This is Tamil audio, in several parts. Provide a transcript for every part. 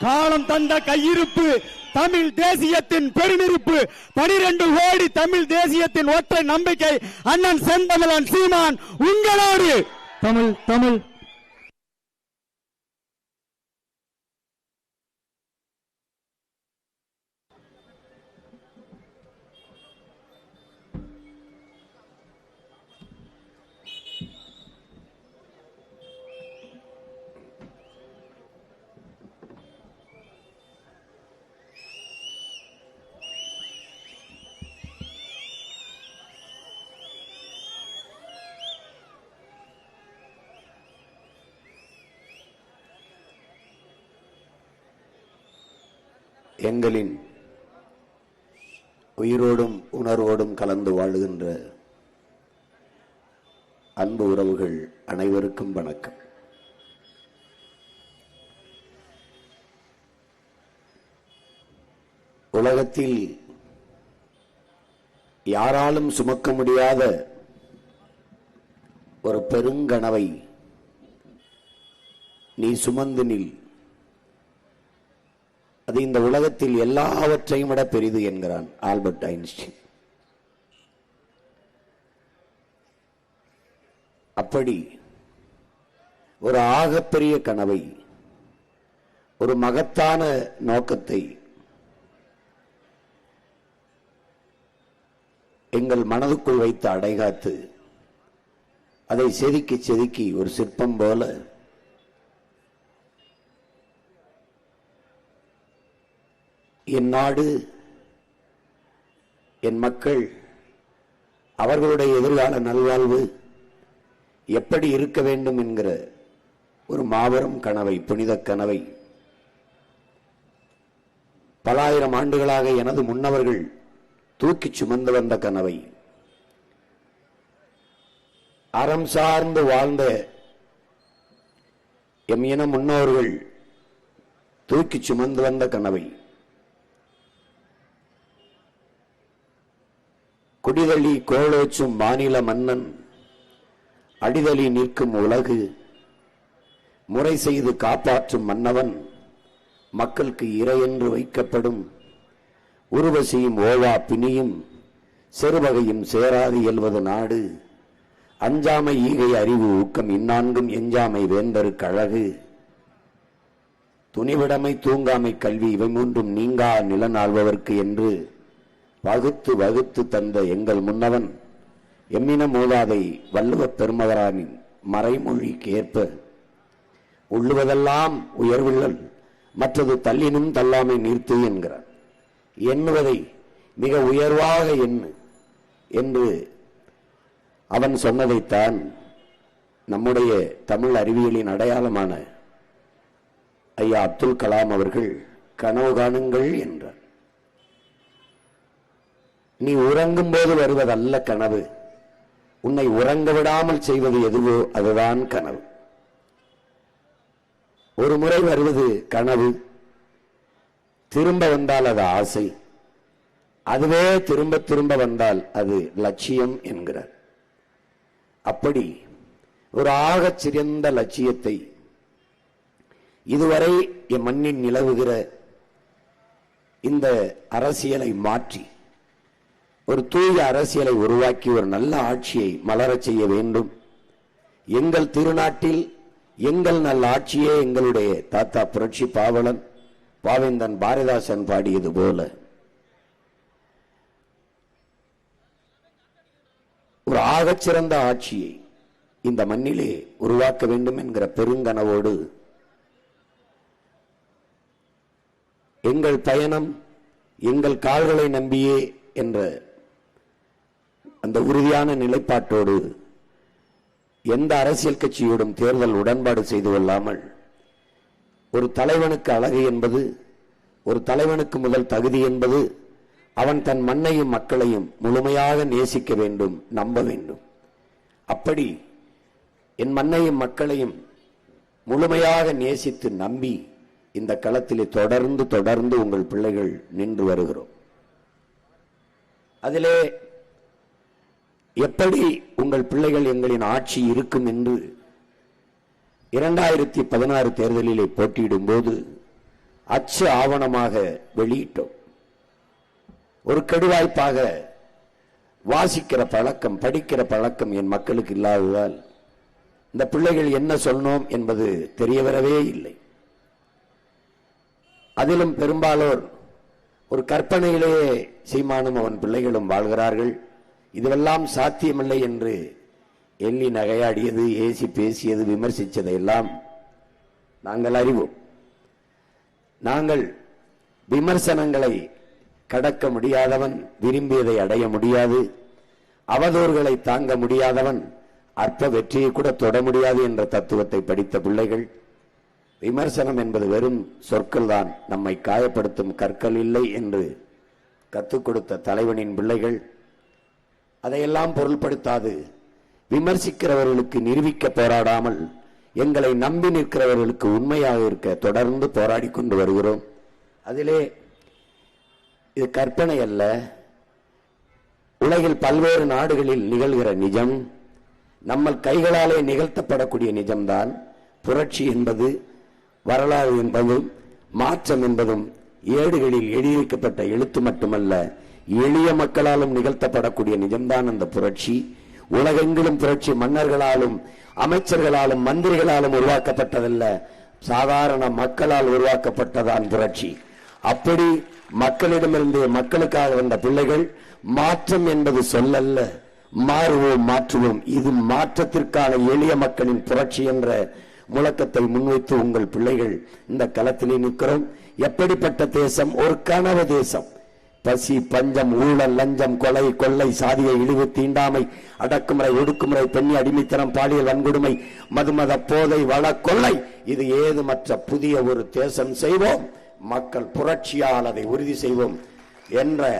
காலம் தந்த கையிருப்பு தமிழ் தேசியத்தின் பெருமிருப்பு 12 கோடி தமிழ் தேசியத்தின் ஒற்றை நம்பிக்கை அண்ணன் செந்தமிழன் சீமான் உங்களோடு. தமிழ் தமிழ் எங்களின் உயிரோடும் உணர்வோடும் கலந்து வாழுகின்ற அன்பு உறவுகள் அனைவருக்கும் வணக்கம். உலகத்தில் யாராலும் சுமக்க முடியாத ஒரு பெருங்கனவை நீ சுமந்து நில், அது இந்த உலகத்தில் எல்லாவற்றையும் விட பெரிது என்கிறான் ஆல்பர்ட் ஐன்ஸ்டீன். அப்படி ஒரு ஆகப்பெரிய கனவை, ஒரு மகத்தான நோக்கத்தை எங்கள் மனதுக்குள் வைத்து அடைகாத்து அதை செதுக்கி செதுக்கி ஒரு சிற்பம் போல என் நாடு, என் மக்கள், அவர்களுடைய எதிர்கால நல்வாழ்வு எப்படி இருக்க வேண்டும் என்கிற ஒரு மாபெரும் கனவை, புனித கனவை பல ஆயிரம் ஆண்டுகளாக எனது முன்னவர்கள் தூக்கி சுமந்து வந்த கனவை, அறம் சார்ந்து வாழ்ந்த எம் இன முன்னோர்கள் தூக்கி சுமந்து வந்த கனவை, குடிதளி கோலோச்சும் மாநில மன்னன் அடிதளி நிற்கும் உலகு முறை செய்து காப்பாற்றும் மன்னவன் மக்களுக்கு இறையென்று வைக்கப்படும் உருவசியும் ஓவா பிணியும் செருவகையும் சேராது இயல்வது நாடு அஞ்சாமை ஈகை அறிவு ஊக்கம் இந்நான்கும் எஞ்சாமை வேந்தருக்கு அழகு துணிவிடமை தூங்காமை கல்வி இவை மூன்றும் நீங்கா நிலநாள்பவர்க்கு என்று வகுத்து வகுத்து தந்த எங்கள் முன்னவன் எம்மின மூதாதை வள்ளுவ பெருமகரானின் மறைமொழிக்கு ஏற்ப உள்ளுவதெல்லாம் உயர்வுள்ளல் மற்றது தள்ளினும் தள்ளாமை நீர்த்து என்கிறார். எண்ணுவதை மிக உயர்வாக எண்ணு என்று அவன் சொன்னதைத்தான் நம்முடைய தமிழ் அறிவியலின் அடையாளமான ஐயா அப்துல் கலாம் அவர்கள் கனவு காணுங்கள் என்றார். நீ உறங்கும் போது வருவதல்ல கனவு, உன்னை உறங்க விடாமல் செய்வது எதுவோ அதுதான் கனவு. ஒரு முறை வருவது கனவு, திரும்ப வந்தால் அது ஆசை, அதுவே திரும்ப திரும்ப வந்தால் அது லட்சியம் என்கிறார். அப்படி ஒரு ஆகச் சிறந்த லட்சியத்தை இதுவரை என் மண்ணின் நிலவுகிற இந்த அரசியலை மாற்றி ஒரு தூய அரசியலை உருவாக்கி ஒரு நல்ல ஆட்சியை மலரச் செய்ய வேண்டும். எங்கள் திருநாட்டில் எங்கள் நல்ல ஆட்சியே எங்களுடைய தாத்தா புரட்சி பாவலன் பாவேந்தன் பாரதிதாசன் பாடியது போல ஒரு ஆகச்சிறந்த ஆட்சியை இந்த மண்ணிலே உருவாக்க வேண்டும் என்கிற பெருங்கனவோடு எங்கள் பயணம் எங்கள் கால்களை நம்பியே என்ற அந்த உறுதியான நிலைப்பாட்டோடு எந்த அரசியல் கட்சியோடும் தேர்தல் உடன்பாடு செய்து கொள்ளாமல் ஒரு தலைவனுக்கு அழகு என்பது, ஒரு தலைவனுக்கு முதல் தகுதி என்பது அவன் தன் மண்ணையும் மக்களையும் முழுமையாக நேசிக்க வேண்டும், நம்ப வேண்டும். அப்படி என் மண்ணையும் மக்களையும் முழுமையாக நேசித்து நம்பி இந்த களத்திலே தொடர்ந்து தொடர்ந்து உங்கள் பிள்ளைகள் நின்று வருகிறோம். அதிலே எப்படி உங்கள் பிள்ளைகள் எங்களின் ஆட்சி இருக்கும் என்று 2016 தேர்தலிலே போட்டியிடும் போது அச்சு ஆவணமாக வெளியிட்டோம். ஒரு கெடுவாய்ப்பாக வாசிக்கிற பழக்கம், படிக்கிற பழக்கம் என் மக்களுக்கு இல்லாததால் இந்த பிள்ளைகள் என்ன சொன்னோம் என்பது தெரிய வரவே இல்லை. அதிலும் பெரும்பாலோர் ஒரு கற்பனையிலேயே சீமானும் அவன் பிள்ளைகளும் வாழ்கிறார்கள். இதுவெல்லாம் சாத்தியமில்லை என்று எண்ணி நகையாடியது, ஏசி பேசியது, விமர்சித்ததை எல்லாம் நாங்கள் அறிவோம். நாங்கள் விமர்சனங்களை கடக்க முடியாதவன், விரும்பியதை அடைய முடியாது, அவதூறுகளை தாங்க முடியாதவன் அற்ப வெற்றியை கூட தொட முடியாது என்ற தத்துவத்தை படித்த பிள்ளைகள். விமர்சனம் என்பது வெறும் சொற்கள் தான், நம்மை காயப்படுத்தும் கற்கள் இல்லை என்று கற்றுக் கொடுத்த தலைவனின் பிள்ளைகள். அதையெல்லாம் பொருள்படுத்தாது விமர்சிக்கிறவர்களுக்கு நிரூபிக்க போராடாமல் எங்களை நம்பி நிற்கிறவர்களுக்கு உண்மையாக இருக்க தொடர்ந்து போராடி கொண்டு வருகிறோம். அதிலே இது கற்பனை அல்ல, உலகில் பல்வேறு நாடுகளில் நிகழ்கிற நிஜம், நம்ம கைகளாலே நிகழ்த்தப்படக்கூடிய நிஜம்தான். புரட்சி என்பது, வரலாறு என்பதும், மாற்றம் என்பதும் ஏடுகளில் எழுதியிருக்கப்பட்ட எழுத்து மட்டுமல்ல, எளிய மக்களாலும் நிகழ்த்தப்படக்கூடிய நிஜம்தான் அந்த புரட்சி. உலகெங்கிலும் புரட்சி மன்னர்களாலும் அமைச்சர்களாலும் மந்திரிகளாலும் உருவாக்கப்பட்டதல்ல, சாதாரண மக்களால் உருவாக்கப்பட்டதான் புரட்சி. அப்படி மக்களிடமிருந்து மக்களுக்காக வந்த பிள்ளைகள். மாற்றம் என்பது சொல்லல்ல, மாறுவோம் மாற்றுவோம். இது மாற்றத்திற்கான எளிய மக்களின் புரட்சி என்ற முழக்கத்தை முன்வைத்து உங்கள் பிள்ளைகள் இந்த களத்திலே நிற்கிறோம். எப்படிப்பட்ட தேசம்? ஒரு கனவு தேசம். பசி, பஞ்சம், ஊழல், லஞ்சம், கொலை, கொள்ளை, சாதிய இழிவு, தீண்டாமை, அடக்குமுறை, ஒடுக்குமுறை, பெண்ணி அடிமைத்தனம், பாலியல் வன்கொடுமை, மதுமத போதை, வள கொள்ளை, இது ஏதுமற்ற புதிய ஒரு தேசம் செய்வோம், மக்கள் புரட்சியால் அதை உறுதி செய்வோம் என்ற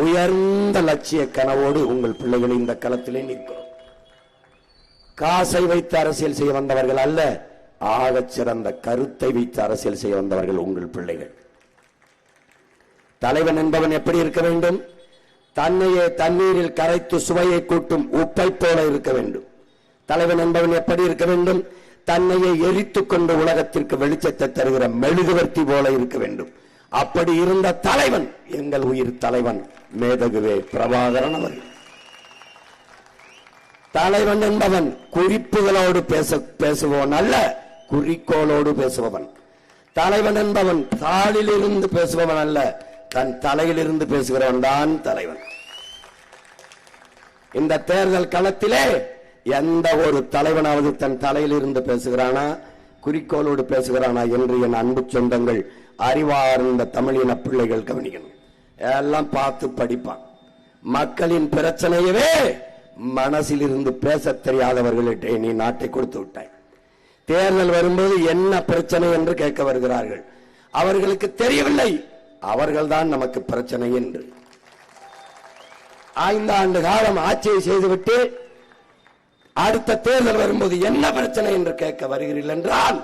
உயர்ந்த லட்சிய கனவோடு உங்கள் பிள்ளைகளை இந்த களத்திலே நிற்கிறோம். காசை வைத்து அரசியல் செய்ய வந்தவர்கள் அல்ல, ஆகச் சிறந்த கருத்தை வைத்து அரசியல் செய்ய வந்தவர்கள் உங்கள் பிள்ளைகள். தலைவன் என்பவன் எப்படி இருக்க வேண்டும்? தன்னையே தண்ணீரில் கரைத்து சுவையை கூட்டும் உப்பை போல இருக்க வேண்டும். தலைவன் என்பவன் எப்படி இருக்க வேண்டும்? தன்னையே எரித்துக் கொண்டு உலகத்திற்கு வெளிச்சத்தை தருகிற மெழுகுவர்த்தி போல இருக்க வேண்டும். அப்படி இருந்த தலைவன் எங்கள் உயிர் தலைவன் மேதகுவே பிரபாகரன் அவர்கள். தலைவன் என்பவன் குறிப்புகளோடு பேசுபவன் அல்ல, குறிக்கோளோடு பேசுபவன். தலைவன் என்பவன் தாளிலிருந்து பேசுபவன் அல்ல, தன் தலையிலிருந்து பேசுகிறவன் தான் தலைவன். இந்த தேர்தல் களத்திலே எந்த ஒரு தலைவனாவது தன் தலையிலிருந்து பேசுகிறானா, குறிக்கோளோடு பேசுகிறானா என்று என் அன்பு சொந்தங்கள், அறிவார்ந்த தமிழின பிள்ளைகள் கவனிக்கணும். எல்லாம் பார்த்து படிப்பான். மக்களின் பிரச்சனையவே மனசில் இருந்து பேச தெரியாதவர்களிட்டே நீ நாட்டை கொடுத்து விட்டாய். தேர்தல் வரும்போது என்ன பிரச்சனை என்று கேட்க வருகிறார்கள். அவர்களுக்கு தெரியவில்லை, அவர்கள்தான் நமக்கு பிரச்சனை என்று. 5 ஆண்டு காலம் ஆட்சியை செய்துவிட்டு அடுத்த தேர்தல் வரும்போது என்ன பிரச்சனை என்று கேட்க வருகிறீர்கள் என்றால்,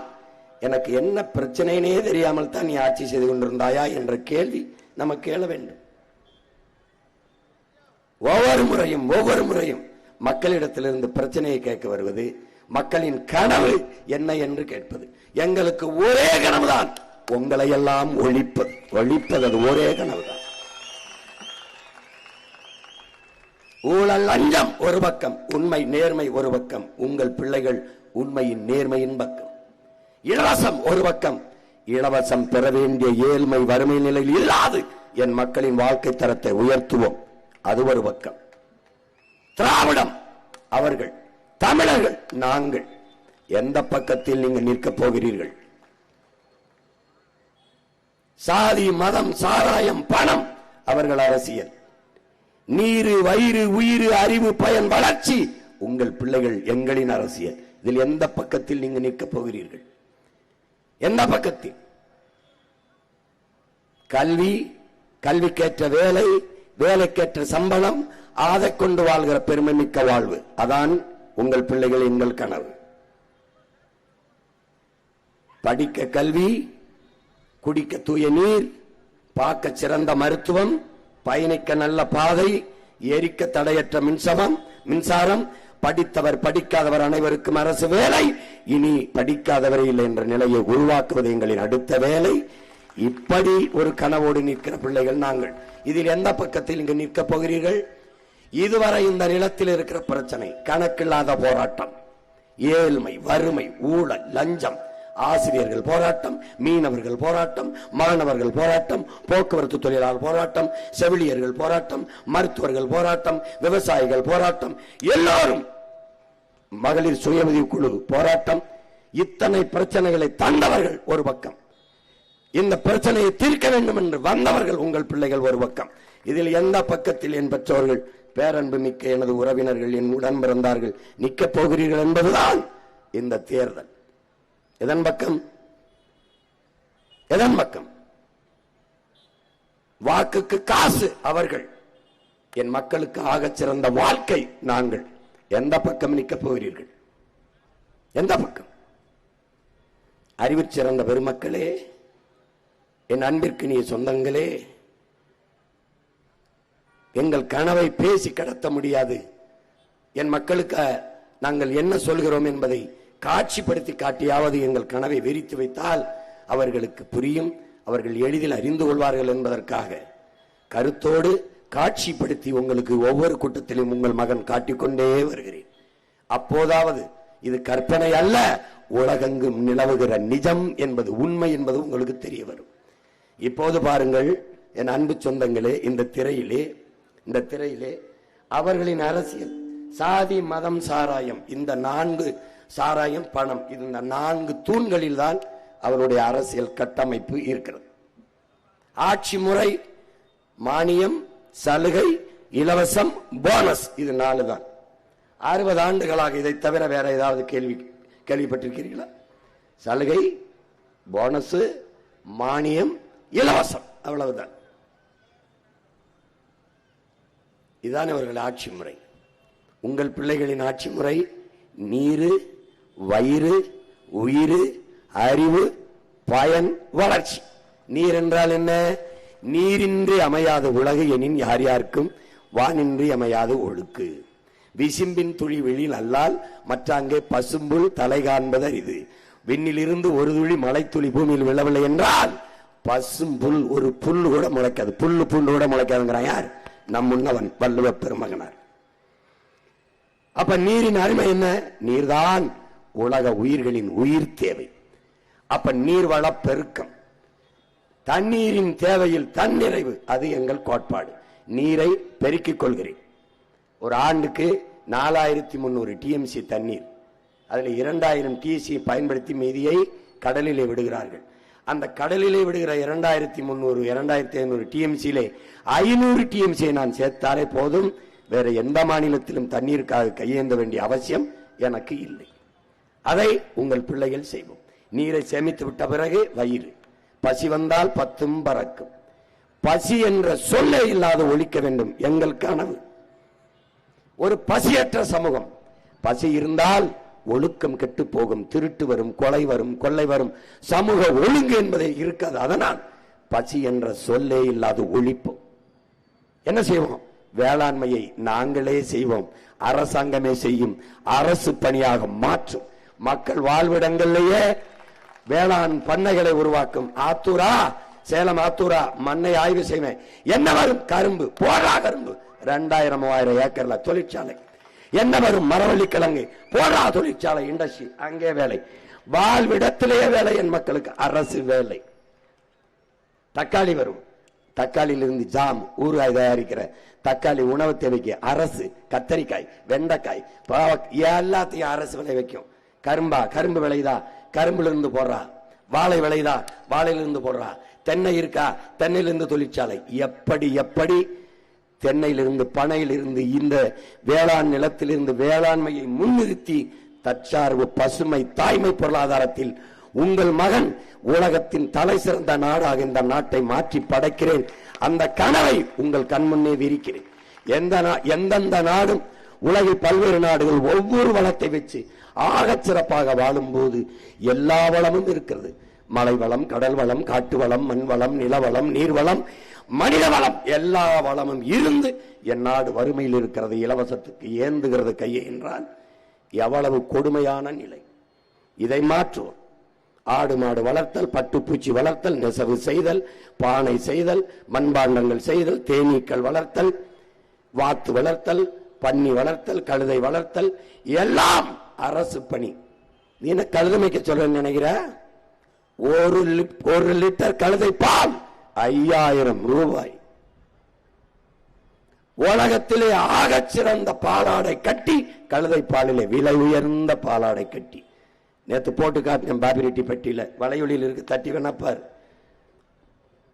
எனக்கு என்ன பிரச்சனைனே தெரியாமல் தான் நீ ஆட்சி செய்து கொண்டிருந்தாயா என்ற கேள்வி நமக்கு கேள வேண்டும். ஒவ்வொரு முறையும் மக்களிடத்திலிருந்து பிரச்சனையை கேட்க வருவது, மக்களின் கனவு என்ன என்று கேட்பது. எங்களுக்கு ஒரே கனவுதான், உங்களை எல்லாம் ஒழிப்பது. அது ஒரே கனவுதான். ஊழல் லஞ்சம் ஒரு பக்கம், உண்மை நேர்மை ஒரு பக்கம், உங்கள் பிள்ளைகள் உண்மையின் நேர்மையின் பக்கம். இலவசம் ஒரு பக்கம், இலவசம் பெற வேண்டிய ஏழ்மை வறுமை நிலையில் இல்லாது என் மக்களின் வாழ்க்கை தரத்தை உயர்த்துவோம், அது ஒரு பக்கம். திராவிடம் அவர்கள், தமிழர்கள் நாங்கள், எந்த பக்கத்தில் நீங்கள் நிற்கப் போகிறீர்கள்? சாதி, மதம், சாராயம், பணம் அவர்கள் அரசியல். நீரு, வயிறு, உயிர், அறிவு, பயன், வளர்ச்சி உங்கள் பிள்ளைகள் எங்களின் அரசியல். இதில் எந்த பக்கத்தில் நீங்கள் நிற்கப் போகிறீர்கள்? எந்த பக்கத்தில்? கல்வி, கல்விக்கேற்ற வேலை, வேலைக்கேற்ற சம்பளம், அதை கொண்டு வாழ்கிற பெருமை மிக்க வாழ்வு, அதான் உங்கள் பிள்ளைகள் எங்கள் கனவு. படிக்க கல்வி, குடிக்க தூய நீர், பார்க்க சிறந்த மருத்துவம், பயணிக்க நல்ல பாதை, எரிக்க தடையற்ற மின்சாரம், படித்தவர் படிக்காதவர் அனைவருக்கும் அரசு வேலை, இனி படிக்காதவரை இல்லை என்ற நிலையை உருவாக்குவது எங்களின் அடுத்த வேலை. இப்படி ஒரு கனவோடு நிற்கிற பிள்ளைகள் நாங்கள். இதில் எந்த பக்கத்தில் இங்கு நிற்க போகிறீர்கள்? இதுவரை இந்த நிலத்தில் இருக்கிற பிரச்சனை, கணக்கில்லாத போராட்டம், ஏழ்மை, வறுமை, ஊழல், லஞ்சம், ஆசிரியர்கள் போராட்டம், மீனவர்கள் போராட்டம், மாணவர்கள் போராட்டம், போக்குவரத்து தொழிலாளர் போராட்டம், செவிலியர்கள் போராட்டம், மருத்துவர்கள் போராட்டம், விவசாயிகள் போராட்டம், எல்லோரும் மகளிர் சுய உதவி குழு போராட்டம். இத்தனை பிரச்சனைகளை தந்தவர்கள் ஒரு பக்கம், இந்த பிரச்சனையை தீர்க்க வேண்டும் என்று வந்தவர்கள் உங்கள் பிள்ளைகள் ஒரு பக்கம். இதில் எந்த பக்கத்தில் என் பெற்றோர்கள், பேரன்பு மிக்க எனது உறவினர்கள், என் உடன் பிறந்தார்கள் நிற்கப் போகிறீர்கள் என்பதுதான் இந்த தேர்தல். எதன் பக்கம்? எதன் பக்கம்? வாக்குக்கு காசு அவர்கள், என் மக்களுக்கு ஆகச் சிறந்த வாழ்க்கை நாங்கள். எந்த பக்கம் நிற்கப் போகிறீர்கள்? எந்த பக்கம்? அறிவிற் சிறந்த பெருமக்களே, என் அன்பிற்கு நீ சொந்தங்களே, எங்கள் கனவை பேசி கடத்த முடியாது. என் மக்களுக்கு நாங்கள் என்ன சொல்கிறோம் என்பதை காட்சிப்படுத்தி காட்டியாவது எங்கள் கனவை வெறித்து வைத்தால் அவர்களுக்கு புரியும், அவர்கள் எளிதில் அறிந்து கொள்வார்கள் என்பதற்காக கருத்தோடு காட்சிப்படுத்தி உங்களுக்கு ஒவ்வொரு கூட்டத்திலும் உங்கள் மகன் காட்டிக்கொண்டே வருகிறேன். அப்போதாவது இது கற்பனை அல்ல, உலகெங்கும் நிலவுகிற நிஜம் என்பது, உண்மை என்பது உங்களுக்கு தெரிய வரும். இப்போது பாருங்கள் என் அன்பு சொந்தங்களே, இந்த திரையிலே அவர்களின் அரசியல், சாதி, மதம், சாராயம், இந்த 4 சாராயம், பணம், இந்த 4 தூண்களில் தான் அவருடைய அரசியல் கட்டமைப்பு இருக்கிறது. ஆட்சி முறை, மானியம், சலுகை, இலவசம், போனஸ், இது 4 தான். 60 ஆண்டுகளாக இதை தவிர வேற ஏதாவது கேள்விப்பட்டிருக்கிறீர்களா? சலுகை, போனஸ், மானியம், இலவசம், அவ்வளவுதான். இதுதான் அவர்கள் ஆட்சி முறை. உங்கள் பிள்ளைகளின் ஆட்சி முறை நீரு, வயிறு, உயிர், அறிவு, பயன், வளர்ச்சி. நீர் என்றால் என்ன? நீரின்றி அமையாத உலகு எனின் யார் யாருக்கும் வானின்றி அமையாத ஒழுக்கு. விசிம்பின் துளி வெளியில் அல்லால் மற்றாங்கே பசும்புல் தலை காண்பது அரிது. விண்ணிலிருந்து ஒரு துளி மலை துளி பூமியில் விழவில்லை என்றால் பசும்புல், ஒரு புல்லு கூட முளைக்காது. புல்லு கூட முளைக்காதுங்கிறான் யார்? நம் முன்னவன் வள்ளுவ பெருமகனார். அப்ப நீரின் அருமை என்ன? நீர்தான் உலக உயிர்களின் உயிர் தேவை. அப்ப நீர்வள பெருக்கம், தண்ணீரின் தேவையில் தன்னிறைவு, அது எங்கள் கோட்பாடு. நீரை பெருக்கிக் கொள்கிறேன். ஒரு ஆண்டுக்கு 4300 டிஎம்சி தண்ணீர், அதுல 2000 டிஎம்சி பயன்படுத்தி மீதியை கடலிலே விடுகிறார்கள். அந்த கடலிலே விடுகிற 2300 2500 டிஎம்சியிலே 500 டிஎம்சியை நான் சேர்த்தாலே போதும். வேற எந்த மாநிலத்திலும் தண்ணீருக்காக கையேந்த வேண்டிய அவசியம் எனக்கு இல்லை. அதை உங்கள் பிள்ளைகள் செய்வோம். நீரை சேமித்து விட்ட பிறகு வயிறு, பசி வந்தால் 10 பறக்கும். பசி என்ற சொல்லே இல்லாத ஒழிக்க வேண்டும் எங்கள் கனவு. ஒரு பசியற்ற சமூகம். பசி இருந்தால் ஒழுக்கம் கெட்டு போகும், திருட்டு வரும், கொலை வரும், கொள்ளை வரும், சமூக ஒழுங்கு என்பதை இருக்காது. அதனால் பசி என்ற சொல்லே இல்லாத ஒழிப்போம். என்ன செய்வோம்? வேளாண்மையை நாங்களே செய்வோம், அரசாங்கமே செய்யும், அரசு பணியாக மாற்றும். மக்கள் வாழ்விடங்களிலேயே வேளாண் பண்ணைகளை உருவாக்கும். ஆத்தூரா, சேலம் ஆத்தூரா மண்ணை ஆய்வு செய்வேன். என்ன வரும்? கரும்பு, போடா கரும்பு, 2000-3000 ஏக்கர்ல தொழிற்சாலை. என்ன வரும்? மரவள்ளி கிழங்கு, போடா தொழிற்சாலை, இண்டஸ்ட்ரி, அங்கே வேலை. வாழ்விடத்திலேயே வேலை, என் மக்களுக்கு அரசு வேலை. தக்காளி வரும், தக்காளியிலிருந்து ஜாம், ஊறுகாய் தயாரிக்கிற தக்காளி உணவு தேவைக்கு அரசு. கத்தரிக்காய், வெண்டைக்காய், எல்லாத்தையும் அரசு விளை வைக்கும். கரும்பா, கரும்பு விளையுதா, கரும்புல இருந்து போடுறா. வாழை விளையுதா, வாழையிலிருந்து போடுறா. தென்னை இருக்கா, தென்னையிலிருந்து தொழிற்சாலை. எப்படி தென்னையிலிருந்து, பனையிலிருந்து, இந்த வேளாண் நிலத்திலிருந்து வேளாண்மையை முன்னிறுத்தி தற்சார்பு, பசுமை, தாய்மை பொருளாதாரத்தில் உங்கள் மகன் உலகத்தின் தலை சிறந்த நாடாக இந்த நாட்டை மாற்றி படைக்கிறேன். அந்த கனவை உங்கள் கண்முன்னே விரிக்கிறேன். எந்தெந்த நாடும், உலகில் பல்வேறு நாடுகள் ஒவ்வொரு வளத்தை வச்சு ஆகச் சிறப்பாக வாழும் போது எல்லா வளமும் இருக்கிறது. மலை வளம், கடல் வளம், காட்டு வளம், மண் வளம், நிலவளம், நீர்வளம், மனித வளம், எல்லா வளமும் இருந்து என் நாடு வறுமையில் இருக்கிறது, இலவசத்துக்கு ஏந்துகிறது கையை என்றால் எவ்வளவு கொடுமையான நிலை. இதை மாற்றுவோம். ஆடு மாடு வளர்த்தல், பட்டுப்பூச்சி வளர்த்தல், நெசவு செய்தல், பானை செய்தல், மண்பாண்டங்கள் செய்தல், தேனீக்கள் வளர்த்தல், வாத்து வளர்த்தல், பன்னி வளர்த்தல், கழுதை வளர்த்தல், எல்லாம் அரசு பணி. நீ என்ன கழுதை மேய்க்க சொல்ல நினைக்கிற? ஒரு லிட்டர் கழுதை பால் 5000 ரூபாய். உலகத்திலே ஆகச் சிறந்த பாலாடை கட்டி, கழுதை பாலிலே விலை உயர்ந்த பாலாடை கட்டி. நேற்று போட்டு காட்டினேன் பாபிரெட்டி பெட்டியில, வலையொலியில் இருக்கு, தட்டி வேணப்பார்.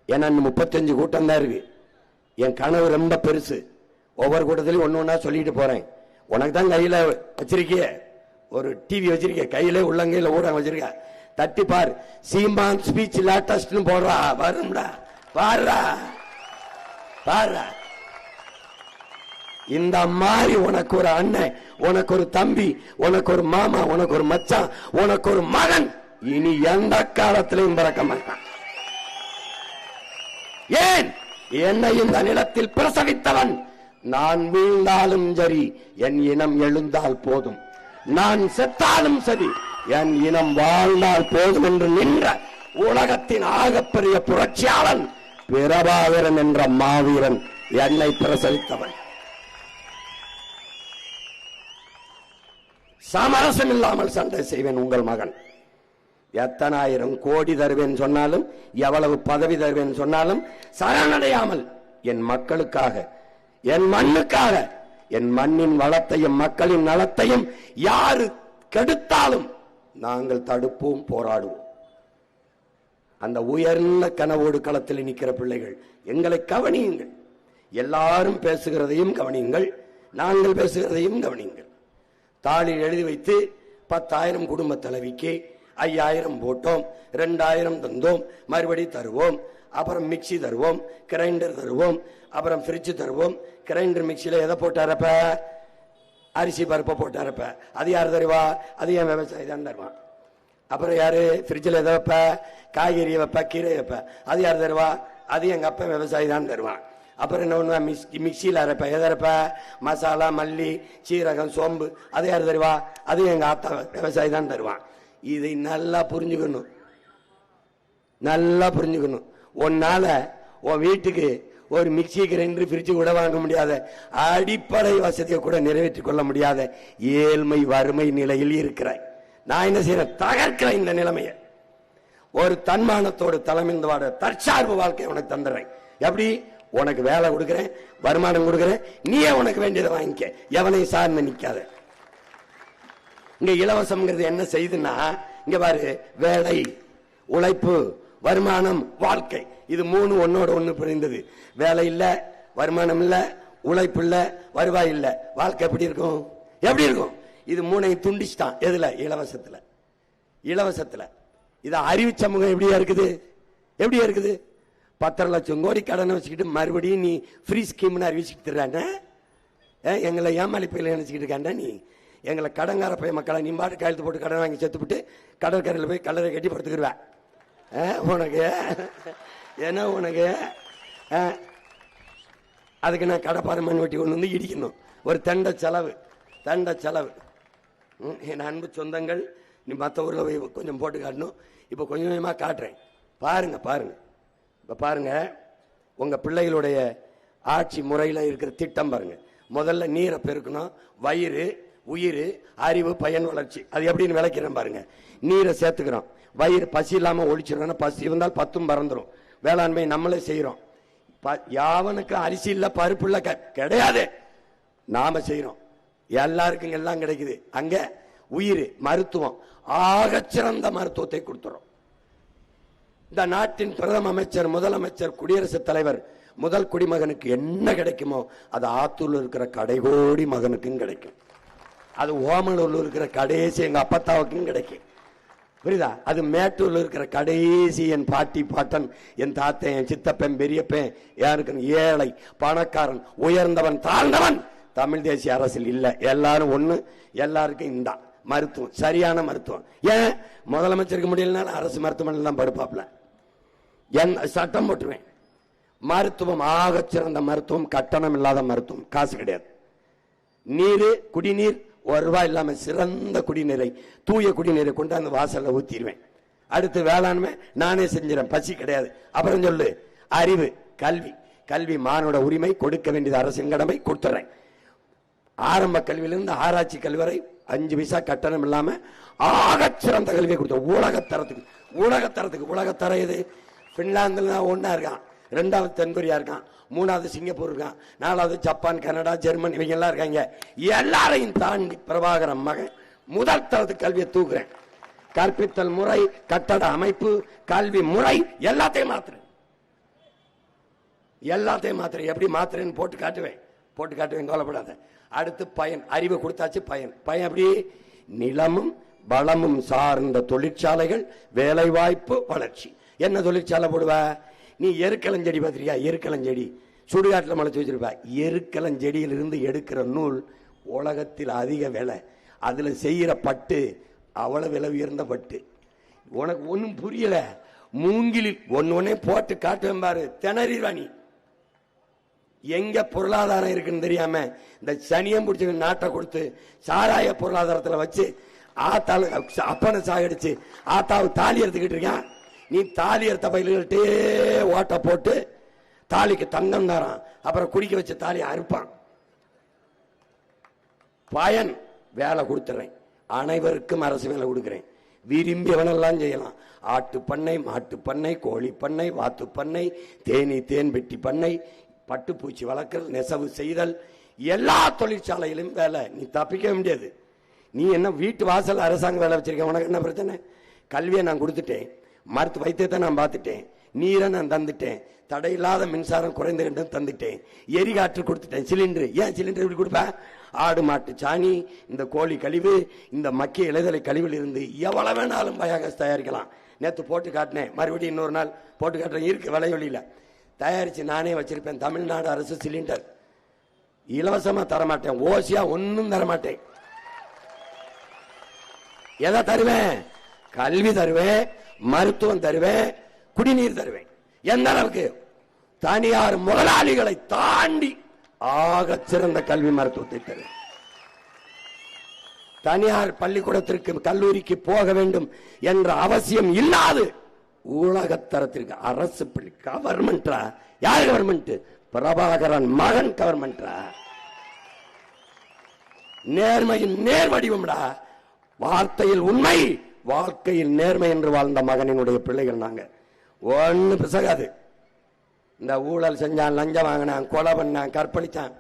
ஏன்னா 35 கூட்டம் தான் இருக்கு. என் கனவு ரொம்ப பெருசு. ஒவ்வொரு கூட்டத்திலையும் ஒன்னு ஒன்னா சொல்லிட்டு போறேன். உனக்கு தான் கையில வச்சிருக்கிய ஒரு டிவி வச்சிருக்க, கையில உள்ளங்கையில ஊடகம் வச்சிருக்க, தட்டி பார். சீமான் ஸ்பீச் லேட்டஸ்ட் போடுறா, வரும்டா, பாருடா பாருடா. இந்த மாதிரி உனக்கு ஒரு அண்ணன், உனக்கு ஒரு தம்பி, உனக்கு ஒரு மாமா, உனக்கு ஒரு மச்சான், உனக்கு ஒரு மகன் இனி எந்த காலத்திலையும் பிறக்க மாட்டான். ஏன்? என்னை இந்த நிலத்தில் பிரசவித்தவன். நான் வீழ்ந்தாலும் சரி, என் இனம் எழுந்தால் போதும். நான் செத்தாலும் சரி, என் இனம் வாழ்ந்தால் போதும் என்று நின்ற உலகத்தின் ஆகப்பெரிய புரட்சியாளன் பிரபாகரன் என்ற மாவீரன் என்னை பிரசவித்தவன். சமரசம் இல்லாமல் சண்டை செய்வேன் உங்கள் மகன். எத்தனை ஆயிரம் கோடி தருவேன் சொன்னாலும், எவ்வளவு பதவி தருவேன் சொன்னாலும் சரணடையாமல் என் மக்களுக்காக, என் மண்ணுக்காக, என் மண்ணின் வளத்தையும் மக்களின் நலத்தையும் யாரு கெடுத்தாலும் நாங்கள் தடுப்போம், போராடுவோம். அந்த உயர்ந்த கனவோடு களத்தில் நிற்கிற பிள்ளைகள், எங்களை கவனியுங்கள். எல்லாரும் பேசுகிறதையும் கவனியுங்கள், நாங்கள் பேசுகிறதையும் கவனியுங்கள். தாளில் எழுதி வைத்து 10,000 குடும்ப தலைவிக்கு 5,000 போட்டோம், 2,000 தந்தோம், மறுபடி தருவோம், அப்புறம் மிக்சி தருவோம், கிரைண்டர் தருவோம், அப்புறம் ஃப்ரிட்ஜ் தருவோம். கிரைண்டர் மிக்சியில எதை போட்டாரப்ப? அரிசி பருப்பை போட்டாரப்ப. அது யார் தருவா? அது என் விவசாயி தான் தருவான். அப்புறம் யாரு? ஃப்ரிட்ஜில் எதை வைப்ப? காய்கறியை வைப்ப, கீரை வைப்ப. அது யார் தருவா? அது எங்க அப்பா விவசாயி தான் தருவான். அப்புறம் என்ன பண்ணுவா? மிக்சியில் அரைப்ப. எதை அரைப்ப? மசாலா, மல்லி, சீரகம், சோம்பு. அது யார் தருவா? அது எங்க ஆத்தா விவசாயி தான் தருவான். இதை நல்லா புரிஞ்சுக்கணும், நல்லா புரிஞ்சுக்கணும். உன்னால உன் வீட்டுக்கு ஒரு மிக்சி, கிரைண்டர், ஃப்ரிட்ஜ் கூட வாங்க முடியாத, அடிப்படை வசதியை கூட நிறைவேற்றிக் கொள்ள முடியாத ஏழ்மை வறுமை நிலையில் இருக்கிறாய். நான் என்ன செய்யறேன்? தகர்க்கிறேன் இந்த நிலைமையை. ஒரு தன்மானத்தோடு தலைமைந்து வாட தற்சார்பு வாழ்க்கை உனக்கு தந்துடுறேன். எப்படி? உனக்கு வேலை கொடுக்கிறேன், வருமானம் கொடுக்கிறேன், நீயே உனக்கு வேண்டியதை வாங்கிக்க, எவனையும் சார்ந்து நிக்காத. இங்க இலவசம்ங்கிறது என்ன செய்துன்னா, இங்க பாரு, வேலை, உழைப்பு, வருமானம், வாழ்க்கை, இது 3 ஒன்னோட ஒண்ணு பிரிந்தது. வேலை இல்ல, வருமானம் இல்ல, உழைப்பு இல்ல, வருவாய் இல்ல, வாழ்க்கை எப்படி இருக்கும்? எப்படி இருக்கும்? இது 3ஐயும் துண்டிச்சிட்டான். எதுல? இலவசத்துல. இலவசத்துல. இது அறிவு சமூகம் எப்படியா இருக்குது? எப்படியா இருக்குது? 10 லட்சம் கோடி கடனை வச்சுக்கிட்டு மறுபடியும் நீ ஃப்ரீ ஸ்கீம்னு அறிவிச்சுட்டு தர்றாங்க. எங்களை ஏமாளி பையில நினைச்சுக்கிட்டு இருக்காண்டா நீ. எங்களை கடங்கார பைய மக்களை நீ பாட்டு கையெழுத்து போட்டு கடன் வாங்கி செத்துப்பிட்டு கடற்கரையில் போய் கல்லறை கட்டி படுத்துக்கிடுவேன். உனக்கு ஏன்னா உனக்கு அதுக்கு நான் கடப்பாறை மண் வெட்டி கொண்டு வந்து இடிக்கணும். ஒரு தண்ட செலவு, தண்ட செலவு. என் அன்பு சொந்தங்கள், நீ மற்ற ஊரில் போய் கொஞ்சம் போட்டு காட்டணும். இப்போ கொஞ்சம் கொஞ்சமாக காட்டுறேன், பாருங்க பாருங்க. இப்போ பாருங்க, உங்க பிள்ளைகளுடைய ஆட்சி முறையில் இருக்கிற திட்டம் பாருங்க. முதல்ல நீரை பெருக்கணும், வயிறு, உயிர், அறிவு, பயன், வளர்ச்சி. அது எப்படின்னு விளக்கிறேன் பாருங்க. நீரை சேர்த்துக்கிறோம், வயிறு பசி இல்லாம ஒழிச்சிடும். பசி இருந்தால் 10 பறந்துடும். வேளாண்மை நம்மளே செய்யறோம். யாவனுக்கு அரிசி இல்ல, பருப்பு இல்ல கிடையாது, நாம செய்யறோம். எல்லாருக்கும் எல்லாம் கிடைக்குது. அங்க உயிர், மருத்துவம், ஆகச்சிறந்த மருத்துவத்தை கொடுத்துறோம். இந்த நாட்டின் பிரதம அமைச்சர், முதலமைச்சர், குடியரசுத் தலைவர், முதல் குடிமகனுக்கு என்ன கிடைக்குமோ அது ஆத்தூர்ல இருக்கிற கடைகோடி மகனுக்கும் கிடைக்கும். அது ஓமலூர்ல இருக்கிற கடைசி எங்க அப்பத்தாவுக்கும் கிடைக்கும். புரியுதா? அது மேட்டூர்ல இருக்கிற கடைசி என் பாட்டி, பாட்டன், என் தாத்தன், என் சித்தப்பன், பெரியப்பன், யாருக்கு ஏழை, பணக்காரன், உயர்ந்தவன், தாழ்ந்தவன் தமிழ் தேசிய அரசில் இல்ல. எல்லாரும் ஒண்ணு, எல்லாருக்கும் இந்த மருத்துவம், சரியான மருத்துவம். ஏன் முதலமைச்சருக்கு முடியலனாலும் அரசு மருத்துவமனையில் தான் படுப்பாப்ல. சட்டம் போட்டுருவேன். மருத்துவம், ஆகச்சிறந்த மருத்துவம், கட்டணம் இல்லாத மருத்துவம், காசு கிடையாது. நீர், குடிநீர் 1 ரூபாய் இல்லாம சிறந்த குடிநீரை, தூய குடிநீரை கொண்டு அந்த வாசல்ல ஊத்திடுவேன். அடுத்து வேளாண்மை நானே செஞ்சிடறேன், பசி கிடையாது. அப்புறம் சொல்லு அறிவு, கல்வி. கல்வி மானுட உரிமை, கொடுக்க வேண்டியது அரசின் கடமை, கொடுத்துறேன். ஆரம்ப கல்வியிலிருந்து ஆராய்ச்சி கல்வி வரை 5 பைசா கட்டணம் இல்லாம ஆகச் சிறந்த கல்வியை கொடுத்தோம். உலகத்தரத்துக்கு உலகத்தரம் இது. பின்லாந்துல தான் ஒன்னா இருக்கான், 2வது தென்கொரியா இருக்கான், 3வது சிங்கப்பூர் இருக்கான், 4வது ஜப்பான், கனடா, ஜெர்மன், இவங்க எல்லாம் இருக்காங்க. எல்லாரையும் தாண்டி பிரபாகரன் மகன் முதல் தரத்து கல்வியை தூக்குறேன். கற்பித்தல் முறை, கட்டட அமைப்பு, கல்வி முறை எல்லாத்தையும் மாத்துறேன். எப்படி மாத்துறேன்னு போட்டு காட்டுவேன், கவலைப்படாத. அடுத்து பயன், அறிவு கொடுத்தாச்சு. பயன் எப்படி? நிலமும் வளமும் சார்ந்த தொழிற்சாலைகள், வேலை வாய்ப்பு, வளர்ச்சி. என்ன தொழிற்சாலை போடுவ நீ? எருக்களஞ்செடி பார்த்திருக்கியா? எருக்களஞ்செடி சுடுகாட்டில் முளைச்சு வச்சிருப்ப. எருக்களஞ்செடியிலிருந்து எடுக்கிற நூல் உலகத்தில் அதிக விலை. அதுல செய்யற பட்டு அவ்வளவு விலை உயர்ந்த பட்டு. உனக்கு ஒன்னும் புரியல. மூங்கிலில் ஒன்னே போட்டு காட்டுவேன் பாரு, திணறிவாணி. எங்க பொருளாதாரம் இருக்குன்னு தெரியாம இந்த சனியம் பிடிச்ச நாட்டை கொடுத்து சாராய பொருளாதாரத்துல வச்சு ஆத்தாளு அப்பனை சாகடிச்சு ஆத்தாவு தாலி எடுத்துக்கிட்டு இருக்கான். நீ தாலி எடுத்த பயில்கிட்டே ஓட்ட போட்டு தாலிக்கு தங்கம் தரான், அப்புறம் குடிக்க வச்ச தாலி அறுப்பான். பயன் வேலை கொடுத்துறேன், அனைவருக்கும் அரசு வேலை கொடுக்கிறேன். விரும்பியவனெல்லாம் செய்யலாம். ஆட்டு பண்ணை, மாட்டு பண்ணை, கோழி பண்ணை, வாத்து பண்ணை, தேன் பெட்டி பண்ணை, பட்டுப்பூச்சி வளர்க்கல், நெசவு செய்தல், எல்லா தொழிற்சாலையிலும் வேலை. நீ தப்பிக்க முடியாது. நீ என்ன வீட்டு வாசல் அரசாங்க வேலை வச்சிருக்க, உனக்கு என்ன பிரச்சனை? கல்வியை நான் கொடுத்துட்டேன், மருத்துவ வைத்தியத்தை நான் பார்த்துட்டேன், நீரை நான் தந்துட்டேன், தடையில்லாத மின்சாரம் குறைந்து தந்துட்டேன், எரிகாற்று கொடுத்துட்டேன். சிலிண்டர் ஏன் சிலிண்டர் இப்படி கொடுப்பேன்? ஆடு மாட்டு சாணி, இந்த கோழி கழிவு, இந்த மக்கிய இலைதலை கழிவில் இருந்து எவ்வளவு வேணாலும் பயோகேஸ் தயாரிக்கலாம். நேற்று போட்டு காட்டினேன், மறுபடியும் இன்னொரு நாள் போட்டு காட்டுறேன். இருக்கு விலையொலியில தயாரிச்சு நானே வச்சிருப்பேன். தமிழ்நாடு அரசு சிலிண்டர் இலவசமா தரமாட்டேன், ஓசியா ஒன்னும் தரமாட்டேன். எதை தருவேன்? கல்வி தருவேன், மருத்துவம் தருவேன், குடிநீர் தருவேன். எந்த அளவுக்கு? தனியார் முதலாளிகளை தாண்டி ஆக சிறந்த கல்வி மருத்துவத்தை தருவேன். தனியார் பள்ளிக்கூடத்திற்கு கல்லூரிக்கு போக வேண்டும் என்ற அவசியம் இல்லாது உலகத்தரத்திற்கு அரசு பள்ளி. கவர்மெண்டா? யார் கவர்மெண்ட்? பிரபாகரன் மகன் கவர்மெண்டா? நேர்மையின் நேர் வடிவம்டா. வார்த்தையில் உண்மை, வாழ்க்கையில் நேர்மை என்று வாழ்ந்த மகனினுடைய பிள்ளைகள் நாங்க. ஒன்னு பிசகாது. இந்த ஊழல் செஞ்சான், லஞ்சம் வாங்கினான், கொலை பண்ணான், கற்பழிச்சான்,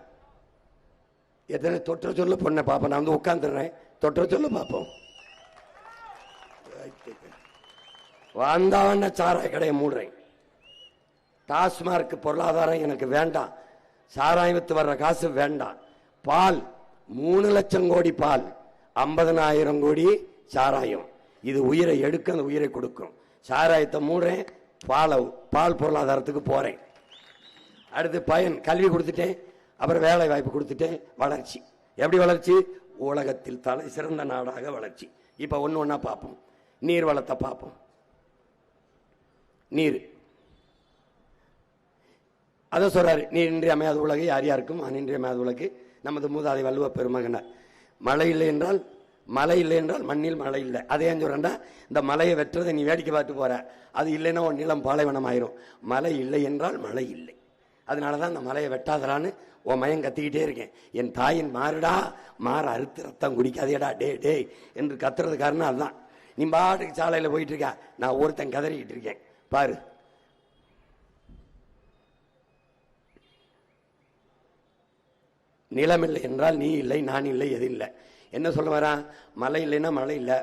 எத்தனை தொற்ற சொல்ல பொண்ணை பாப்போம். நான் வந்து உட்கார்ந்துடுறேன், தொற்ற சொல்ல பார்ப்போம். வந்தவன சாராய கடையை மூடுறேன். டாஸ்மார்க் பொருளாதாரம் எனக்கு வேண்டாம். சாராயம் வித்து வர்ற காசு வேண்டாம். பால் 3 லட்சம் கோடி பால், 50,000 கோடி சாராயம். இது உயிரை எடுக்க, அந்த உயிரை கொடுக்கும். சாராயத்தை மூடுறேன், பால் பொருளாதாரத்துக்கு போறேன். அடுத்து பயன், கல்வி கொடுத்துட்டேன், அப்புறம் வேலை வாய்ப்பு கொடுத்துட்டேன். வளர்ச்சி எப்படி வளர்ச்சி? உலகத்தில் தலை சிறந்த நாடாக வளர்ச்சி. இப்ப ஒன்னா பார்ப்போம். நீர் வளத்தை பார்ப்போம். நீர் அத சொல்றாரு, நீர் இன்றி அமையாத உலகு யார் யாருக்கும் அனின்றி அமையாத உலகு. நமது மூதாதை வள்ளுவ பெருமகனார். மழை இல்லை என்றால் மண்ணில் மழை இல்லை. அதே சொல்றா, இந்த மலையை வெட்டுறதை நீ வேடிக்கை பார்த்து போற, அது இல்லைன்னா உன் நிலம் பாலைவனம் ஆயிரும். மழை இல்லை என்றால் மழை இல்லை. அதனாலதான் அந்த மலையை வெட்டாதரான்னு உன் மயம் கத்திக்கிட்டே இருக்கேன். என் தாயின் மாறுடா, மாற அறுத்து ரத்தம் குடிக்காதேடா டே டே என்று கத்துறது காரணம் அதுதான். நீ பாட்டுக்கு சாலையில போயிட்டு இருக்க, நான் ஒருத்தன் கதறிக்கிட்டு இருக்கேன் பாரு. நிலம் இல்லை என்றால் நீ இல்லை, நான் இல்லை, எது இல்லை. என்ன சொல்ல வரான்? மழை இல்லைன்னா மழை இல்லை,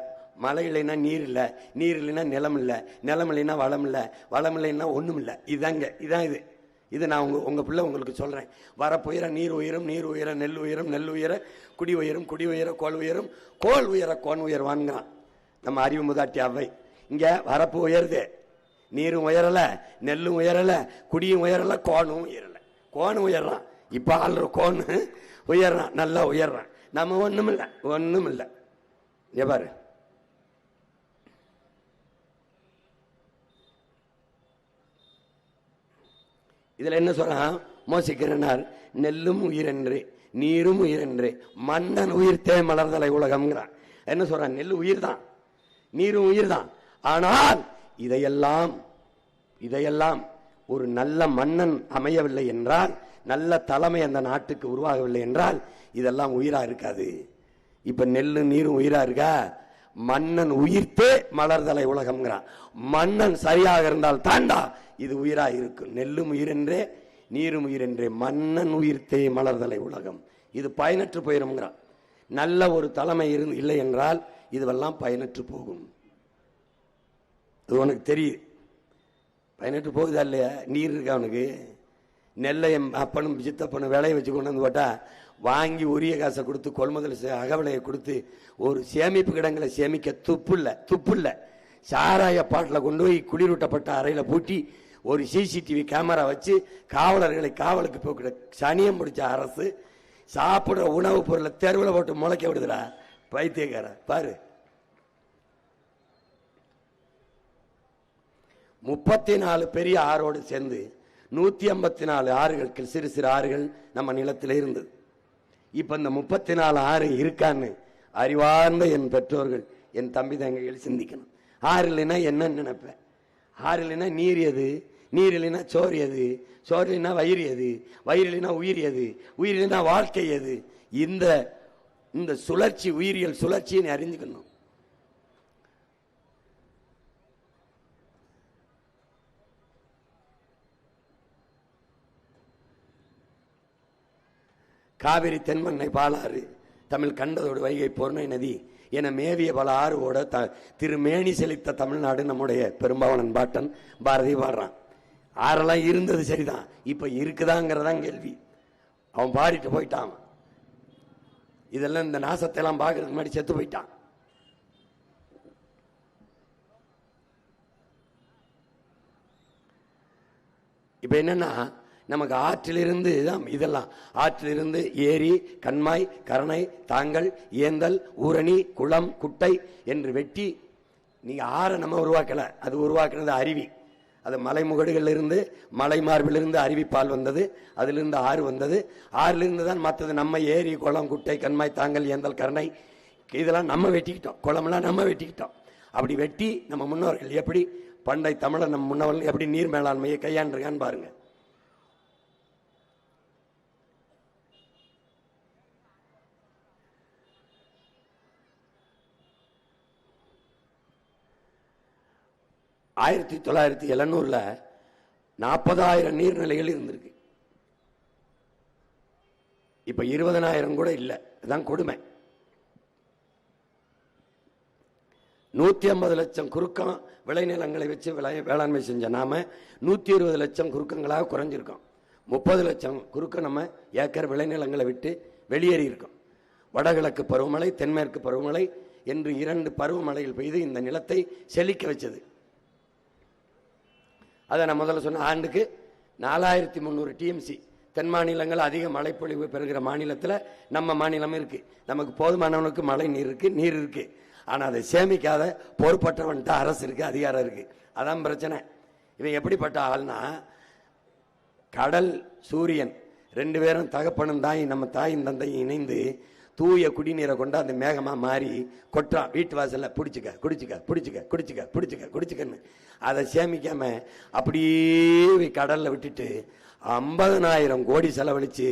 மழை இல்லைன்னா நீர் இல்லை, நீர் இல்லைன்னா நிலம் இல்லை, நிலம் இல்லைன்னா வளம் இல்லை, வளம் இல்லைன்னா ஒண்ணும் இல்லை. இதான் இது நான் உங்க பிள்ளை உங்களுக்கு சொல்றேன். வரப்புயர நீர் உயரும், நீர் உயர நெல் உயரும், நெல் உயர குடி உயரும், குடி உயர கோல் உயரும், கோல் உயர கோன் உயர்வான்ங்கிறான் நம்ம அறிவு முதாட்டி அவை. இங்க வரப்பு உயருது, நீரும் உயரல, நெல்லும் உயரல, குடியும் உயரல, கோனும் உயரல. கோனும் உயர்றான், இப்ப ஆள்ற கோனு உயர்றான், நல்லா உயர்றான். நம்ம ஒண்ணும் இல்லை. பாரு, இதுல என்ன சொல்றான் மோசிக்கிறனார்? நெல்லும் உயிரென்று, நீரும் உயிரென்று, மன்னன் உயிர்த்தே மலர்தலை உலகம்ங்கிறான். என்ன சொல்றான்? நெல் உயிர் தான், நீரும் உயிர் தான், ஆனால் இதையெல்லாம் ஒரு நல்ல மன்னன் அமையவில்லை என்றால், நல்ல தலைமை அந்த நாட்டுக்கு உருவாகவில்லை என்றால் இதெல்லாம் உயிரா இருக்காது. இப்ப நெல்லு நீரும் உயிரா இருக்கா? மன்னன் உயிர்த்தே மலர்தலை உலகம்ங்கிறான். மன்னன் சரியாக இருந்தால் தாண்டா இது உயிரா இருக்கும். நெல்லும் உயிரென்றே நீரும் உயிரென்றே மன்னன் உயிர்த்தே மலர்தலை உலகம். இது பயனற்று போயிருங்கிறான். நல்ல ஒரு தலைமை இல்லை என்றால் இதுவெல்லாம் பயனற்று போகும். அது உனக்கு தெரியுது. பயனற்று போகுதா இல்லையா? நீர் இருக்கா அவனுக்கு? நெல்லை அப்பனும் சித்தப்பனும் விளைய வச்சு கொண்டு வந்து போட்டா வாங்கி உரிய காசை கொடுத்து கொள்முதல் அகவிலையை கொடுத்து ஒரு சேமிப்பு கிடங்களை சேமிக்க துப்பு இல்ல. சாராய பாட்டில் கொண்டு போய் குளிரூட்டப்பட்ட அறையில பூட்டி ஒரு சிசிடிவி கேமரா வச்சு காவலர்களை காவலுக்கு போக்கிட சனியம் பிடிச்ச அரசு சாப்பிடுற உணவுப் பொருளை தெருவில் போட்டு முளைக்க விடுதுடா பைத்தியக்கார. பாரு, 34 பெரிய ஆறோடு சேர்ந்து 154 ஆறுகள், சிறு சிறு ஆறுகள் நம்ம நிலத்தில் இருந்தது. இப்ப இந்த 34 ஆறு இருக்கான்னு அறிவார்ந்த என் பெற்றோர்கள், என் தம்பி தங்கைகள் சிந்திக்கணும். ஆறு இல்லைன்னா என்ன நினைப்பேன்? ஆறு இல்லைன்னா நீர் எது? நீர் இல்லைன்னா சோறு எது? சோறு இல்லைன்னா வயிறு எது? வயிறு இல்லைன்னா உயிர் எது? உயிர் இல்லைன்னா வாழ்க்கை எது? இந்த சுழற்சி, உயிரியல் சுழற்சியை அறிஞ்சுக்கணும். காவிரி தென்மண்ணை பாலாறு, தமிழ் கண்டதோடு வைகை பொருணை நதி என மேவிய பல ஆறுவோட திருமேனி செழித்த தமிழ்நாடு நம்முடைய பெரும்பாவனன் பாட்டன் பாரதி பாடுறான். ஆறெல்லாம் இருந்தது சரிதான், இப்ப இருக்குதாங்கிறதான் கேள்வி. அவன் பாடிட்டு போயிட்டான். இதெல்லாம் இந்த நாசத்தை எல்லாம் பாக்குறதுக்கு முன்னாடி செத்து போயிட்டான். இப்ப என்னன்னா, நமக்கு ஆற்றிலிருந்து இதெல்லாம் ஆற்றிலிருந்து ஏரி, கண்மாய், கரணை, தாங்கல், ஏந்தல், ஊரணி, குளம், குட்டை என்று வெட்டி நீங்க ஆற நம்ம உருவாக்கல. அது உருவாக்குனது அருவி. அது மலைமுகடுகள் இருந்து, மலை மார்பிலிருந்து அருவிப்பால் வந்தது. அதிலிருந்து ஆறு வந்தது. ஆறிலிருந்து தான் மற்றது நம்ம ஏரி, குளம், குட்டை, கண்மாய், தாங்கல், ஏந்தல், கரணை இதெல்லாம் நம்ம வெட்டிக்கிட்டோம். குளம்லாம் நம்ம வெட்டிக்கிட்டோம். அப்படி வெட்டி நம்ம முன்னோர்கள் எப்படி, பண்டை தமிழர் நம்ம முன்னோர்கள் எப்படி நீர் மேலாண்மையை கையாண்டிருக்கான்னு பாருங்க. ஆயிரத்தி 1970 40,000 நீர்நிலைகள் இருந்திருக்கு. இப்ப 20,000 கூட இல்லை. இதுதான் கொடுமை. 150 லட்சம் குறுக்கம் விளைநிலங்களை வச்சு வேளாண்மை செஞ்ச நாம 120 லட்சம் குறுக்கங்களாக குறைஞ்சிருக்கோம். 30 லட்சம் குறுக்கம் நம்ம ஏக்கர் விளைநிலங்களை விட்டு வெளியேறி இருக்கோம். வடகிழக்கு பருவமழை, தென்மேற்கு பருவமழை என்று 2 பருவமழையில் பெய்து இந்த நிலத்தை செழிக்க வச்சது. அதை நான் முதல்ல சொன்ன ஆண்டுக்கு 4300 டிஎம்சி. தென் மாநிலங்கள் அதிக மழைப்பொழிவு பெறுகிற மாநிலத்தில் நம்ம மாநிலம் இருக்கு. நமக்கு போதுமானவனுக்கு மழை நீர் இருக்கு. ஆனா அதை சேமிக்காத பொறுப்பற்றவன்ட்ட அரசு இருக்கு, அதிகாரம் இருக்கு. அதான் பிரச்சனை. இவன் எப்படிப்பட்ட ஆள்னா, கடல் சூரியன் 2 பேரும் தகப்பனும் தாய், நம்ம தாயும் தந்தையும் இணைந்து தூய குடிநீரை கொண்டு அந்த மேகமா மாறி கொட்டுறான் வீட்டு வாசல்ல. பிடிச்சிக்க குடிச்சுக்க, பிடிச்சிக்க குடிச்சுக்க, பிடிச்சிக்க குடிச்சுக்கன்னு. அதை சேமிக்காம அப்படியே கடல்ல விட்டுட்டு 50,000 கோடி செலவழிச்சு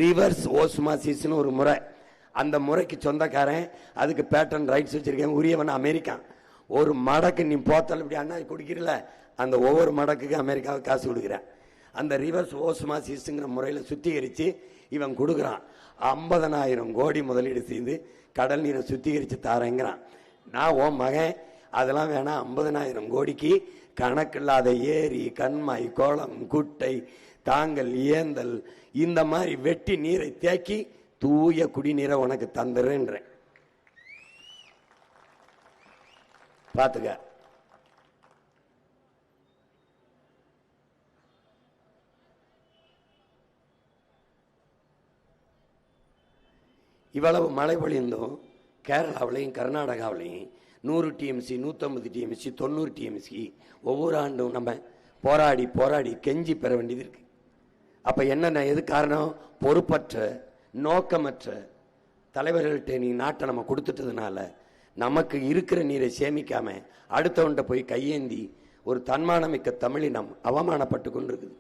ரிவர்ஸ் ஓஸ்மாசிஸ்னு ஒரு முறை. அந்த முறைக்கு சொந்தக்காரன், அதுக்கு பேட்டன் ரைட்ஸ் வச்சிருக்கேன், உரியவன் அமெரிக்கா. ஒரு மடக்கு நீ போத்தல் இப்படி அண்ணா குடிக்கிறல, அந்த ஒவ்வொரு மடக்குக்கு அமெரிக்காவுக்கு காசு கொடுக்குறேன். அந்த ரிவர்ஸ் ஓஸ்மாசிஸ்ங்கிற முறையில் சுத்திகரிச்சு இவன் கொடுக்குறான். 50,000 கோடி முதலீடு செய்து கடல் நீரை சுத்திகரிச்சு தாரேங்கிறான். நான் உன் மகன் அதெல்லாம் வேணாம், 50,000 கோடிக்கு கணக்கில்லாத ஏரி, கண்மாய், கோலம், குட்டை, தாங்கல், ஏந்தல் இந்த மாதிரி வெட்டி நீரை தேக்கி தூய குடிநீரை உனக்கு தந்துடுறேன்றேன். பாத்துக்க. இவ்வளவு மழை பொழிந்தும் கேரளாவிலையும் கர்நாடகாவிலையும் 100 டிஎம்சி, 150 டிஎம்சி, 90 டிஎம்சி ஒவ்வொரு ஆண்டும் நம்ம போராடி போராடி கெஞ்சி பெற வேண்டியது இருக்கு. அப்ப என்ன, எது காரணம்? பொறுப்பற்ற, நோக்கமற்ற தலைவர்கள்ட்ட நீ நாட்டை நம்ம கொடுத்துட்டதுனால நமக்கு இருக்கிற நீரை சேமிக்காம அடுத்தவன்கிட்ட போய் கையேந்தி ஒரு தன்மானமிக்க தமிழினம் அவமானப்பட்டு கொண்டிருக்குது.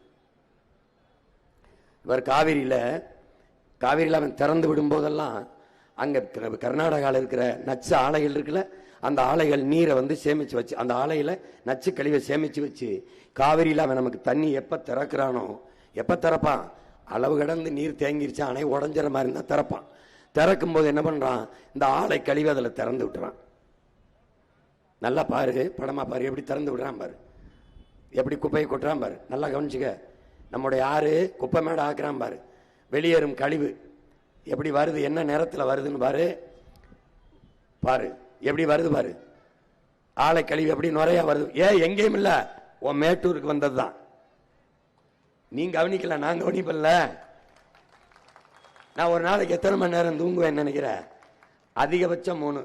இவர் காவிரியில அவன் திறந்து விடும் போதெல்லாம் அங்க கர்நாடகாவில் இருக்கிற நச்சு ஆலைகள் இருக்குல்ல, அந்த ஆலைகள் நீரை சேமிச்சு வச்சு, அந்த ஆலையில நச்சு கழிவை சேமிச்சு வச்சு காவிரியில அவன் நமக்கு தண்ணி எப்ப திறக்கிறானோ, எப்ப திறப்பான், அளவு கடந்து நீர் தேங்கிருச்சு அணை உடஞ்சிற மாதிரி தான் திறப்பான். திறக்கும் போது என்ன பண்றான், இந்த ஆலை கழிவு அதுல திறந்து விட்டுறான். நல்லா பாரு, படமா பாரு, எப்படி திறந்து விடுறான் பாரு, எப்படி குப்பையை கொட்டுறான் பாரு, நல்லா கவனிச்சுக்க. நம்முடைய ஆறு குப்பை மேடை ஆக்குறான் பாரு, வெளியேறும் கழிவு எப்படி வருது, என்ன நேரத்தில் வருதுன்னு பாரு, பாரு எப்படி வருது பாரு, ஆலை கழிவு எப்படி நுறையா வருது. எங்கேயும் இல்ல, உன் மேட்டூருக்கு வந்ததுதான். நீங்க கவனிக்கல, நான் கவனிப்பல. நான் ஒரு நாளைக்கு எத்தனை மணி நேரம் தூங்குவேன் நினைக்கிறேன்? அதிகபட்சம் 3,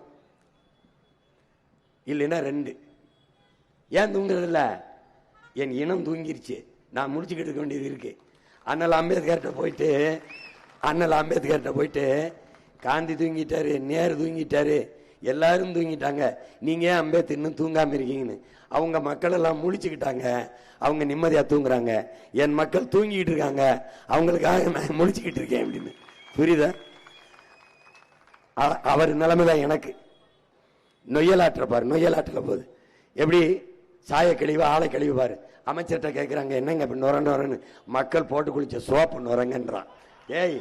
இல்லைன்னா 2. ஏன் தூங்குறது இல்ல? என் இனம் தூங்கிருச்சு, நான் முடிச்சுக்கிட்டு இருக்க வேண்டியது இருக்கு. அண்ணல் அம்பேத்கர்கிட்ட போயிட்டு காந்தி தூங்கிட்டாரு, நேரு தூங்கிட்டாரு, எல்லாரும் தூங்கிட்டாங்க, நீங்க ஏன் அம்பேத்கர் இன்னும் தூங்காம இருக்கீங்கன்னு. அவங்க மக்கள் எல்லாம் முழிச்சுக்கிட்டாங்க, அவங்க நிம்மதியா தூங்குறாங்க. என் மக்கள் தூங்கிட்டு இருக்காங்க, அவங்களுக்காக நான் முழிச்சுக்கிட்டு இருக்கேன் அப்படின்னு. புரியுதா? அவர் நிலைமைதான் எனக்கு. நொய்யலாற்ற பாரு, நொய்யலாற்றில் போகுது எப்படி சாய கழிவு ஆலை கழிவு பாரு. அமைச்சர்கிட்ட கேட்கிறாங்க, என்னங்க இப்ப நுரன்னு, மக்கள் போட்டு குளிச்ச சோப்பு நுரங்கன்றான். ஏய்,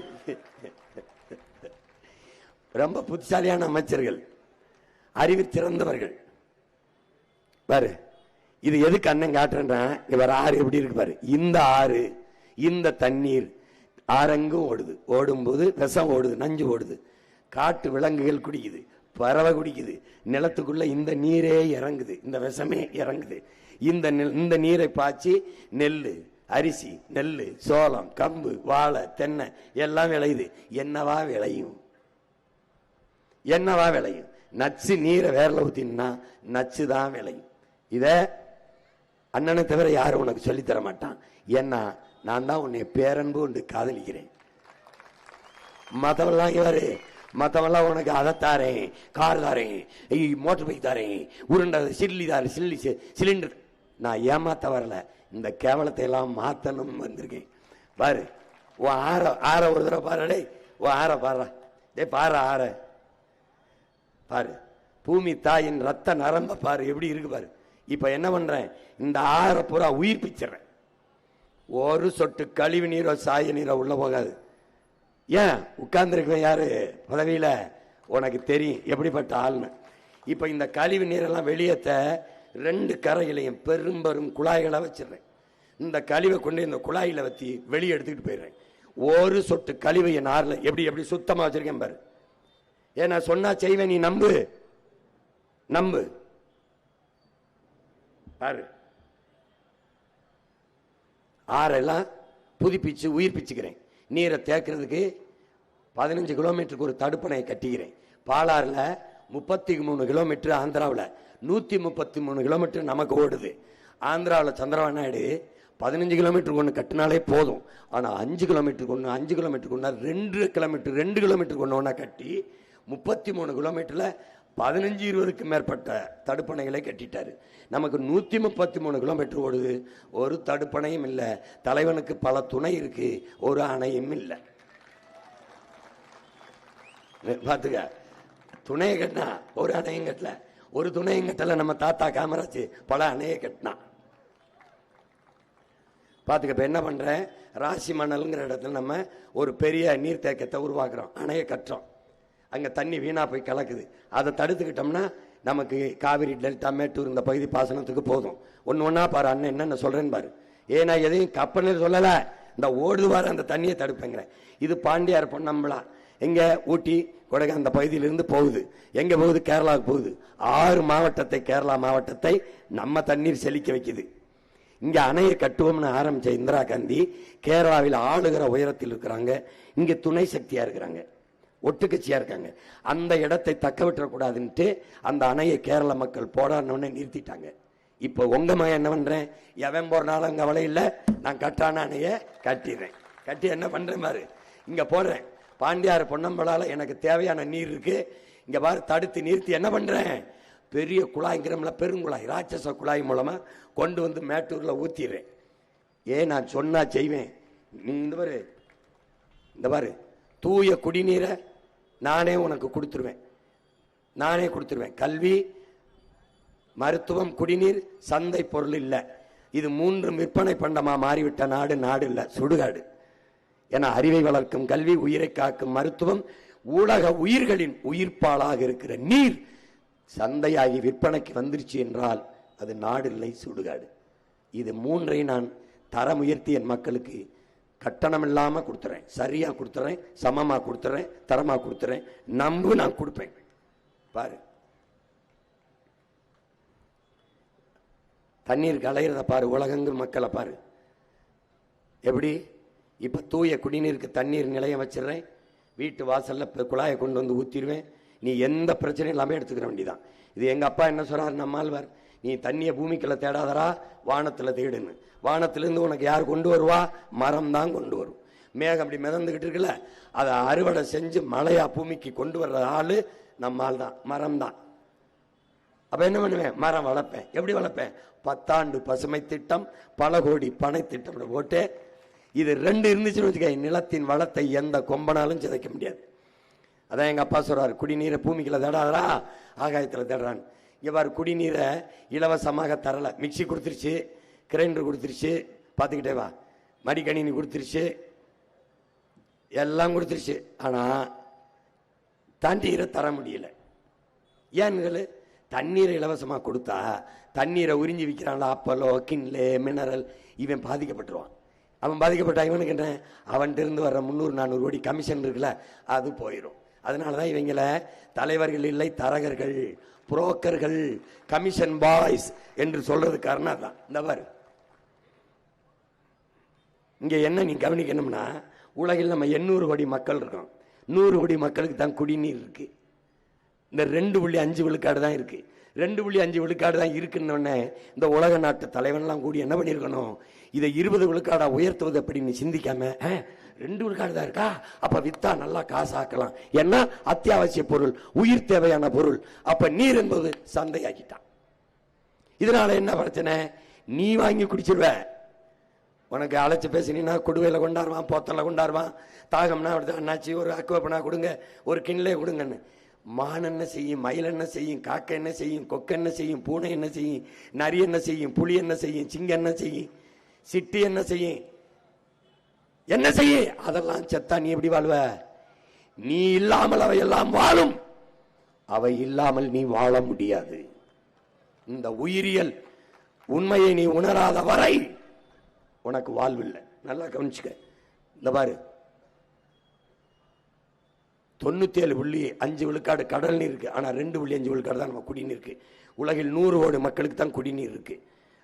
ரொம்ப புத்திசாலியான அமைச்சர்கள், அறிவு சிறந்தவர்கள் பாரு. இது எதுக்கு அண்ணன் காட்டுறேன், இவர் ஆறு எப்படி இருக்கு பாரு. இந்த ஆறு, இந்த தண்ணீர் ஆறெங்கும் ஓடுது, ஓடும்போது விஷம் ஓடுது, நஞ்சு ஓடுது, காட்டு விலங்குகள் குடிக்குது, பறவை குடிக்குது, நிலத்துக்குள்ள இந்த நீரே இறங்குது, இந்த விஷமே இறங்குது. இந்த நீரை பாய்ச்சி நெல்லு, அரிசி, நெல்லு, சோளம், கம்பு, வாழை, தென்னை எல்லாம் விளையுது. என்னவா விளையும்? நச்சு நீரை வேர்ல ஊத்தினா நச்சு தான் விளையும். இத அண்ணனை தவிர யாரும் உனக்கு சொல்லித்தர மாட்டான். ஏன்னா நான் தான் உன்னை பேரன்பு கொண்டு காதலிக்கிறேன். மத்தவெல்லாம் உனக்கு அதை தாரேன், கார் தாரேன், மோட்டர் பைக் தாரேன், உருண்டை சிலிண்டர். நான் ஏமாத்த வரல, இந்த கேவலத்தை எல்லாம் மாத்தணும் வந்திருக்கேன். பாரு, உன் ஆற ஒரு தடவை பாரு, உன் ஆற பாரு, பாரு ஆற பாரு, பூமி தாயின் ரத்த நரம்ப பாரு எப்படி இருக்கு பாரு. இப்ப என்ன பண்றேன், இந்த ஆற பூரா உயிர்ப்பிச்சிடறேன். ஒரு சொட்டு கழிவு நீரோ சாய நீரோ உள்ள போகாது. ஏன் உட்கார்ந்துருக்கேன் யாரு பதவியில, உனக்கு தெரியும் எப்படிப்பட்ட ஆள்னு. இப்ப இந்த கழிவு நீரெல்லாம் வெளியேற்ற 2 கரைகளையும் பெரும் குழாய்களை வச்சிடறேன். இந்த கழிவை கொண்டு இந்த குழாயில வச்சு வெளியே எடுத்துக்கிட்டு போயிடுறேன். ஒரு சொட்டு கழிவை என் ஆறுல எப்படி சுத்தமா வச்சிருக்கேன் பாரு. ஏன்னா சொன்னா செய்வேன், நீ நம்பு பாரு. ஆறெல்லாம் புதுப்பிச்சு உயிர்ப்பிச்சுக்கிறேன். நீரை தேக்கிறதுக்கு 15 கிலோமீட்டருக்கு ஒரு தடுப்பணையை கட்டிக்கிறேன். பாலாறுல 33 கிலோமீட்டர், ஆந்திராவில் 133 கிலோமீட்டர் நமக்கு ஓடுது. ஆந்திராவில் சந்திரபாபு நாயுடு 15 கிலோமீட்டருக்கு ஒன்று கட்டினாலே போதும். ஆனால் 5 கிலோமீட்டருக்கு ஒன்று, 5 கிலோமீட்டருக்கு ஒன்றா 2 கிலோமீட்டருக்கு ஒன்று கட்டி 33 கிலோமீட்டர்ல 15-20க்கு மேற்பட்ட தடுப்பணைகளை கட்டிட்டாரு. நமக்கு 133 கிலோமீட்டர் ஓடுது, ஒரு தடுப்பணையும் இல்லை. தலைவனுக்கு பல துணை இருக்கு, ஒரு அணையும் இல்லை. பாத்துக்க, துணையை கட்டினா ஒரு அணையும் கட்டல, ஒரு துணையும் கட்டல. நம்ம தாத்தா காமராஜ் பல அணையை கட்டினா. பாத்துக்க, இப்ப என்ன பண்ற, ராசி மணல்ங்கிற இடத்துல நம்ம ஒரு பெரிய நீர்த்தேக்கத்தை உருவாக்குறோம், அணையை கட்டுறோம். அங்க தண்ணி வீணா போய் கலக்குது. அதை தடுத்துக்கிட்டோம்னா நமக்கு காவிரி டெல்டா மேட்டூர் இந்த பகுதி பாசனத்துக்கு போதும். ஒன்னா பாரு அண்ணன் என்னென்ன சொல்றேன்னு பாரு. ஏன்னா எதையும் கப்பலில் சொல்லல, இந்த ஓடுவார அந்த தண்ணியை தடுப்பேங்கிறேன். இது பாண்டியார் பொன்னம்பலா எங்க ஊட்டி கொடை அந்த பகுதியிலிருந்து போகுது. எங்க போகுது? கேரளாவுக்கு போகுது. 6 மாவட்டத்தை, கேரளா மாவட்டத்தை நம்ம தண்ணீர் செழிக்க வைக்குது. இங்க அணையை கட்டுவோம்னு ஆரம்பிச்ச இந்திரா காந்தி கேரளாவில் ஆளுகிற உயரத்தில் இருக்கிறாங்க, இங்க துணை சக்தியா இருக்கிறாங்க, ஒட்டுக்கட்சியா இருக்காங்க. அந்த இடத்தை தக்க விட்டுறக்கூடாதுன்ட்டு அந்த அணையை கேரள மக்கள் போராடணும்னு நிறுத்திட்டாங்க. இப்ப உங்க மகன் என்ன பண்றேன், எவன் போறனாலும் அங்க கவலை இல்லை, நான் கட்டான அணைய கட்டிடுறேன். கட்டி என்ன பண்றேன் பாரு, இங்க போடுறேன். பாண்டியார் பொன்னம்பலால எனக்கு தேவையான நீர் இருக்கு, இங்க பாரு, தடுத்து நிறுத்தி என்ன பண்றேன், பெரிய குழாய்ங்கிறோம்ல, பெருங்குழாய், ராட்சச குழாய் மூலமா கொண்டு வந்து மேட்டூர்ல ஊத்திடுறேன். ஏன் நான் சொன்னா செய்வேன். நீ இந்த பாரு தூய குடிநீரை நானே உனக்கு கொடுத்துருவேன், நானே கொடுத்துருவேன். கல்வி, மருத்துவம், குடிநீர் சந்தை பொருள் இல்லை. இது 3 விற்பனை பண்டமா மாறிவிட்ட நாடு நாடு இல்லை, சுடுகாடு. ஏன்னா அறிவை வளர்க்கும் கல்வி, உயிரை காக்கும் மருத்துவம், உலக உயிர்களின் உயிர்ப்பாளாக இருக்கிற நீர் சந்தையாகி விற்பனைக்கு வந்துருச்சு என்றால் அது நாடு இல்லை, சுடுகாடு. இது 3ஐ நான் தரம் உயர்த்தி என் மக்களுக்கு கட்டணம் இல்லாம கொடுத்துறேன், சரியா கொடுத்துறேன், சமமா கொடுத்துறேன், தரமா கொடுத்துறேன். நம்பு, நான் கொடுப்பேன். பாரு, தண்ணீர் கலையிறத பாரு, உலகங்கள் மக்களை பாரு எப்படி. இப்ப தூய குடிநீருக்கு தண்ணீர் நிலையம் வச்சிடறேன், வீட்டு வாசல்ல குழாயை கொண்டு வந்து ஊத்திடுவேன். நீ எந்த பிரச்சனையும் இல்லாம எடுத்துக்கிற வேண்டியதான். இது எங்க அப்பா என்ன சொல்றாரு, நம்மாழ்வார், நீ தண்ணிய பூமிக்குள்ள தேடாதரா, வானத்துல தேடுன்னு. வானத்திலிருந்து உனக்கு யார் கொண்டு வருவா, மரம் தான் கொண்டு வரும். மேகம் அப்படி மிதந்துகிட்டு இருக்குல்ல, அதை அறுவடை செஞ்சு மழையா பூமிக்கு கொண்டு வர்ற ஆளு நம்மால் தான், மரம் தான். அப்ப என்ன பண்ணுவேன், மரம் வளர்ப்பேன். எப்படி வளர்ப்பேன், 10 ஆண்டு பசுமை திட்டம், பல கோடி பனை திட்டம் போட்டு. இது 2 இருந்துச்சுன்னு வச்சுக்க, நிலத்தின் வளத்தை எந்த கொம்பனாலும் சிதைக்க முடியாது. அதான் எங்க அப்பா சொல்றாரு, குடிநீரை பூமிக்குள்ள தேடாதரா, ஆகாயத்துல தேடுறான். இவ்வாறு குடிநீரை இலவசமாக தரல. மிக்சி கொடுத்துருச்சு, கிரைண்டர் கொடுத்துருச்சு, பார்த்துக்கிட்டே வா, மடிக்கணினி கொடுத்துருச்சு, எல்லாம் கொடுத்துருச்சு. ஆனா தண்ணீரை தர முடியல. ஏன்னு, தண்ணீரை இலவசமாக கொடுத்தா தண்ணீரை உறிஞ்சி விற்கிறான்ல, அப்பலோ, கின்லே, மினரல், இவன் பாதிக்கப்பட்டுருவான். அவன் பாதிக்கப்பட்டா இவனுக்கு என்ன, அவன்கிட்ட இருந்து வர்ற 300-400 கோடி கமிஷன் இருக்குல்ல, அது போயிடும். அதனாலதான் இவங்கள தலைவர்கள் இல்லை, தரகர்கள், புரோக்கர்கள், கமிஷன் பாய்ஸ் என்று சொல்றது காரணம் தான். இந்த பாரு, இங்க என்ன நீ கவனிக்கணும்னா, உலகில் நம்ம 800 கோடி மக்கள் இருக்கோம். 100 கோடி மக்களுக்கு தான் குடிநீர் இருக்கு. இந்த 2.5 விழுக்காடு தான் இருக்கு. 2.5 விழுக்காடு தான் இருக்குன்னு இந்த உலக நாட்டு தலைவன்லாம் கூடி என்ன பண்ணிருக்கணும், இதை 20 விழுக்காடா உயர்த்துவது அப்படின்னு சிந்திக்காம, 2 விழுக்காடு தான் இருக்கா, அப்ப வித்தா நல்லா காசாக்கலாம், ஏன்னா அத்தியாவசிய பொருள், உயிர் தேவையான பொருள். அப்ப நீர் என்பது சந்தையாக்கிட்டான். இதனால என்ன பிரச்சனை, நீ வாங்கி குடிச்சிருவ. உனக்கு அழைச்சு பேசினா குடுவையில கொண்டாடுவான், போத்தல கொண்டாடுவான். தாகம்னா அண்ணாச்சி ஒரு அக்குவப்பனா கொடுங்க, ஒரு கிண்ணிலே கொடுங்கன்னு. மான் என்ன செய்யும், மயில் என்ன செய்யும், காக்கை என்ன செய்யும், கொக்கு என்ன செய்யும், பூனை என்ன செய்யும், நரி என்ன செய்யும், புலி என்ன செய்யும், சிங்கம் என்ன செய்யும், சிட்டி என்ன செய்யும், என்ன செய்ய, அதெல்லாம் செத்தா நீ எப்படி வாழ்வ? நீ இல்லாமல் அவை எல்லாம் வாழும், அவை இல்லாமல் நீ வாழ முடியாது. இந்த உயிரியல் உண்மையை நீ உணராத வரை உனக்கு வாழ்வில்லை. நல்லா கவனிச்சுக்க. இந்த பாரு, 97.5 விழுக்காடு கடல் நீர் இருக்கு. ஆனா 2.5 விழுக்காடு தான் நம்ம குடிநீர் இருக்கு. உலகில் 100 கோடி மக்களுக்கு தான் குடிநீர் இருக்கு.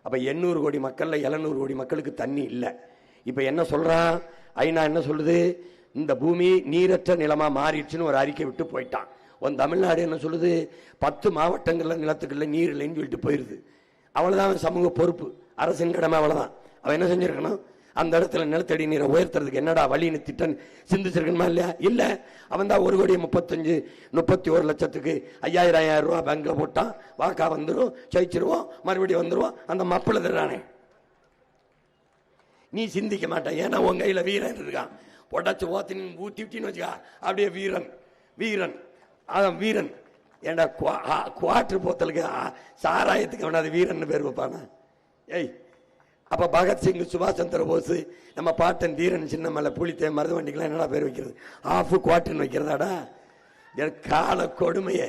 அப்ப 800 கோடி மக்கள்ல 700 கோடி மக்களுக்கு தண்ணி இல்லை. இப்ப என்ன சொல்றான் ஐநா, என்ன சொல்லுது, இந்த பூமி நீரற்ற நிலமா மாறிடுச்சுன்னு ஒரு அறிக்கை விட்டு போயிட்டான். உன் தமிழ்நாடு என்ன சொல்லுது, 10 மாவட்டங்கள்ல நிலத்துக்குள்ள நீர் இல்லைன்னு சொல்லிட்டு போயிருது. அவ்வளவுதான் சமூக பொறுப்பு, அரசின் கடமை, அவ்வளவுதான். அவன் என்ன செஞ்சிருக்கணும், அந்த இடத்துல நிலத்தடி நீரை உயர்த்துறதுக்கு என்னடா வழின்னு திட்டம் சிந்திச்சிருக்கணுமா இல்லையா? இல்ல, அவன் தான் 1,35,31 லட்சத்துக்கு 5,000 ரூபாய் பேங்க்ல போட்டான். வாக்கா வந்துடும், ஜெயிச்சிருவோம், மறுபடியும் வந்துருவோம். அந்த மப்பிள தர்றானே, நீ சிந்திக்க மாட்டேன். ஏன்னா உன் கையில வீரன் இருக்கான். பொட்டாச்சு ஊத்தி விட்டின்னு வச்சுக்கா, அப்படியே வீரன் வீரன் அதான் வீரன். ஏண்டா குவாட்ரு போத்தலுக்கு சாராயத்துக்கு அவனாது வீரன் பேர் வைப்பானா? ஏய், அப்ப பகத்சிங், சுபாஷ் சந்திர போஸ், நம்ம பாட்டன் தீரன், சின்னமலை, புலித்தே, மருதவண்டிக்கெல்லாம் என்னடா பேர் வைக்கிறது? ஆஃப் குவாட்டுன்னு வைக்கிறதாடா? கால கொடுமைய.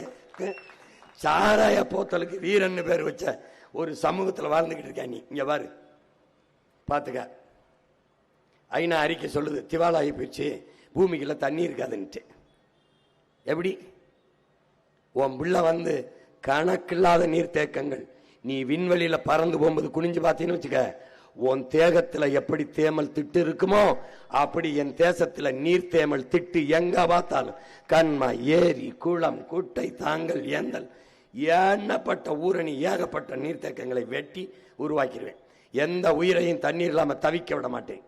சாராய போத்தலுக்கு வீரன் பேர் வச்ச ஒரு சமூகத்தில் வாழ்ந்துகிட்டு இருக்க நீ. இங்க பாரு, பாத்துக்க. ஐநா அறிக்கை சொல்லுது, திவாலாகி போயிடுச்சு, பூமிக்குள்ள தண்ணி இருக்காதுன்ட்டு. எப்படி உன் பிள்ளை வந்து கணக்கில்லாத நீர்த்தேக்கங்கள், நீ விண்வெளியில பறந்து போகும்போது குனிஞ்சு பார்த்தீங்கன்னு வச்சுக்க, உன் தேகத்துல எப்படி தேமல் திட்டு இருக்குமோ அப்படி என் தேசத்துல நீர் தேமல் திட்டு எங்க பார்த்தாலும், கண்மா, ஏரி, குளம், குட்டை, தாங்கல், ஏந்தல், எண்ணப்பட்ட ஊரணி, ஏகப்பட்ட நீர்த்தேக்கங்களை வெட்டி உருவாக்கிடுவேன். எந்த உயிரையும் தண்ணீர் இல்லாம தவிக்க விட மாட்டேன்.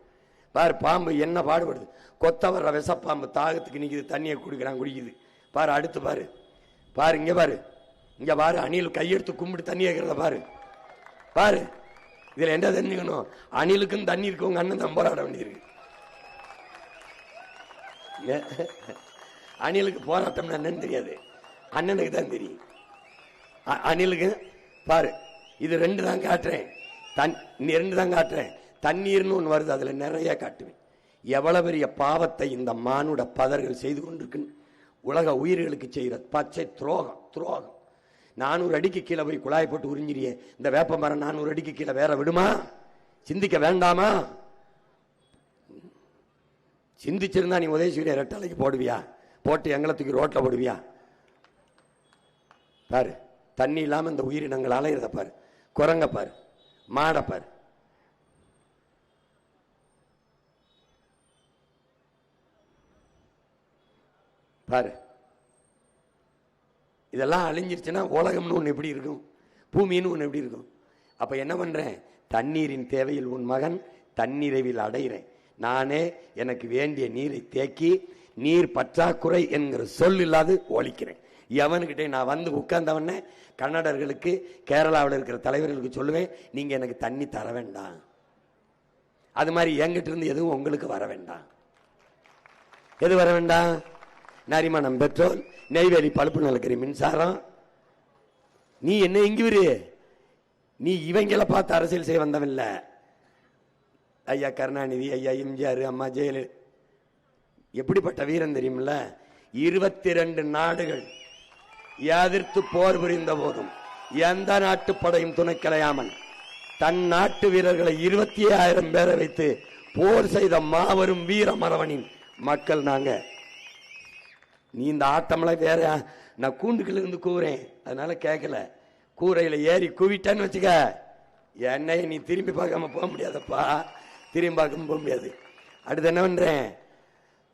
பாரு, பாம்பு என்ன பாடுபடுது, கொத்த வர்ற விஷப்பாம்பு தாகத்துக்கு நிக்குது, தண்ணியை குடிக்கிறான், குடிக்குது. பாரு, அடுத்து பாரு, பாரு, இங்க பாரு, இங்க பாரு, அணில் கையெடுத்து கும்பிட்டு தண்ணி கேட்கறத பாரு. பாரு, இதுல என்ன தெரிஞ்சுக்கணும்? அணிலுக்கும் தண்ணி இருக்கு, உங்க அண்ணன் தான் போராட வேண்டியிருக்கு. அணிலுக்கு போராட்டம் என்னன்னு தெரியாது, அண்ணனுக்கு தான் தெரியும். அணிலுக்கு பாரு, இது 2 தான் காட்டுறேன், ரெண்டு தான் காட்டுறேன். தண்ணீர்னு ஒன்று வருது, அதுல நிறைய காட்டுவேன். எவ்வளவு பெரிய பாவத்தை இந்த மானுட பதர்கள் செய்து கொண்டிருக்குன்னு உலக உயிர்களுக்கு செய்கிற பச்சை துரோகம். துரோகம். 400 அடிக்கு கீழே போய் குழாய் போட்டு உறிஞ்சிரியே, இந்த வேப்ப மரம் 400 அடிக்கு கீழே வேற விடுமா? சிந்திக்க வேண்டாமா? சிந்திச்சிருந்தா நீ உதயசூரிய ரெட்டலைக்கு போடுவியா? போட்டு எங்களை தூக்கி ரோட்ல போடுவியா? பாரு, தண்ணி இல்லாம இந்த உயிரினங்கள் அலையிறத பாரு. குரங்க பாரு, மாட பாரு. பாரு, இதெல்லாம் அழிஞ்சிருச்சுன்னா உலகம்னு ஒன்று எப்படி இருக்கும், பூமின்னு ஒன்று எப்படி இருக்கும்? அப்ப என்ன பண்றேன்? தண்ணீரின் தேவையில் உன் மகன் தன்னிறைவில் அடைகிறேன். நானே எனக்கு வேண்டிய நீரை தேக்கி நீர் பற்றாக்குறை என்கிற சொல் இல்லாது ஒழிக்கிறேன். எவனுக்கிட்டே நான் வந்து உட்கார்ந்தவன கன்னடர்களுக்கு, கேரளாவில் இருக்கிற தலைவர்களுக்கு சொல்லுவேன், நீங்க எனக்கு தண்ணி தர வேண்டாம். அது மாதிரி என்கிட்ட இருந்து எதுவும் உங்களுக்கு வர வேண்டாம். எது வர வேண்டாம்? நரிமணம் பெட்ரோல், நெய்வேலி பழுப்பு நிலக்கரி மின்சாரம். நீ என்ன இங்குரு? நீ இவங்களை பார்த்து அரசியல் செய்ய வந்தவில்ல. ஐயா கருணாநிதி, ஐயா எம்ஜிஆர், அம்மா ஜெயலலிதா எப்படிப்பட்ட வீரன் தெரியுமில்ல? 22 நாடுகள் எதிர்த்து போர் புரிந்த போதும் எந்த நாட்டு படையும் துணை கலையாமல் தன் நாட்டு வீரர்களை 25,000 பேரை வைத்து போர் செய்த மாபெரும் வீர மரவனின் மக்கள் நாங்க. நீ இந்த ஆட்டம்லாம் வேற. நான் கூண்டுக்குள்ள இருந்து கூறேன், அதனால கேட்கல. கூரையில ஏறி கூவிட்டேன்னு வச்சுக்க, என்னை நீ திரும்பி பார்க்காம போக முடியாதப்பா. திரும்பி பார்க்காம போக முடியாது. அடுத்து என்ன பண்றேன்?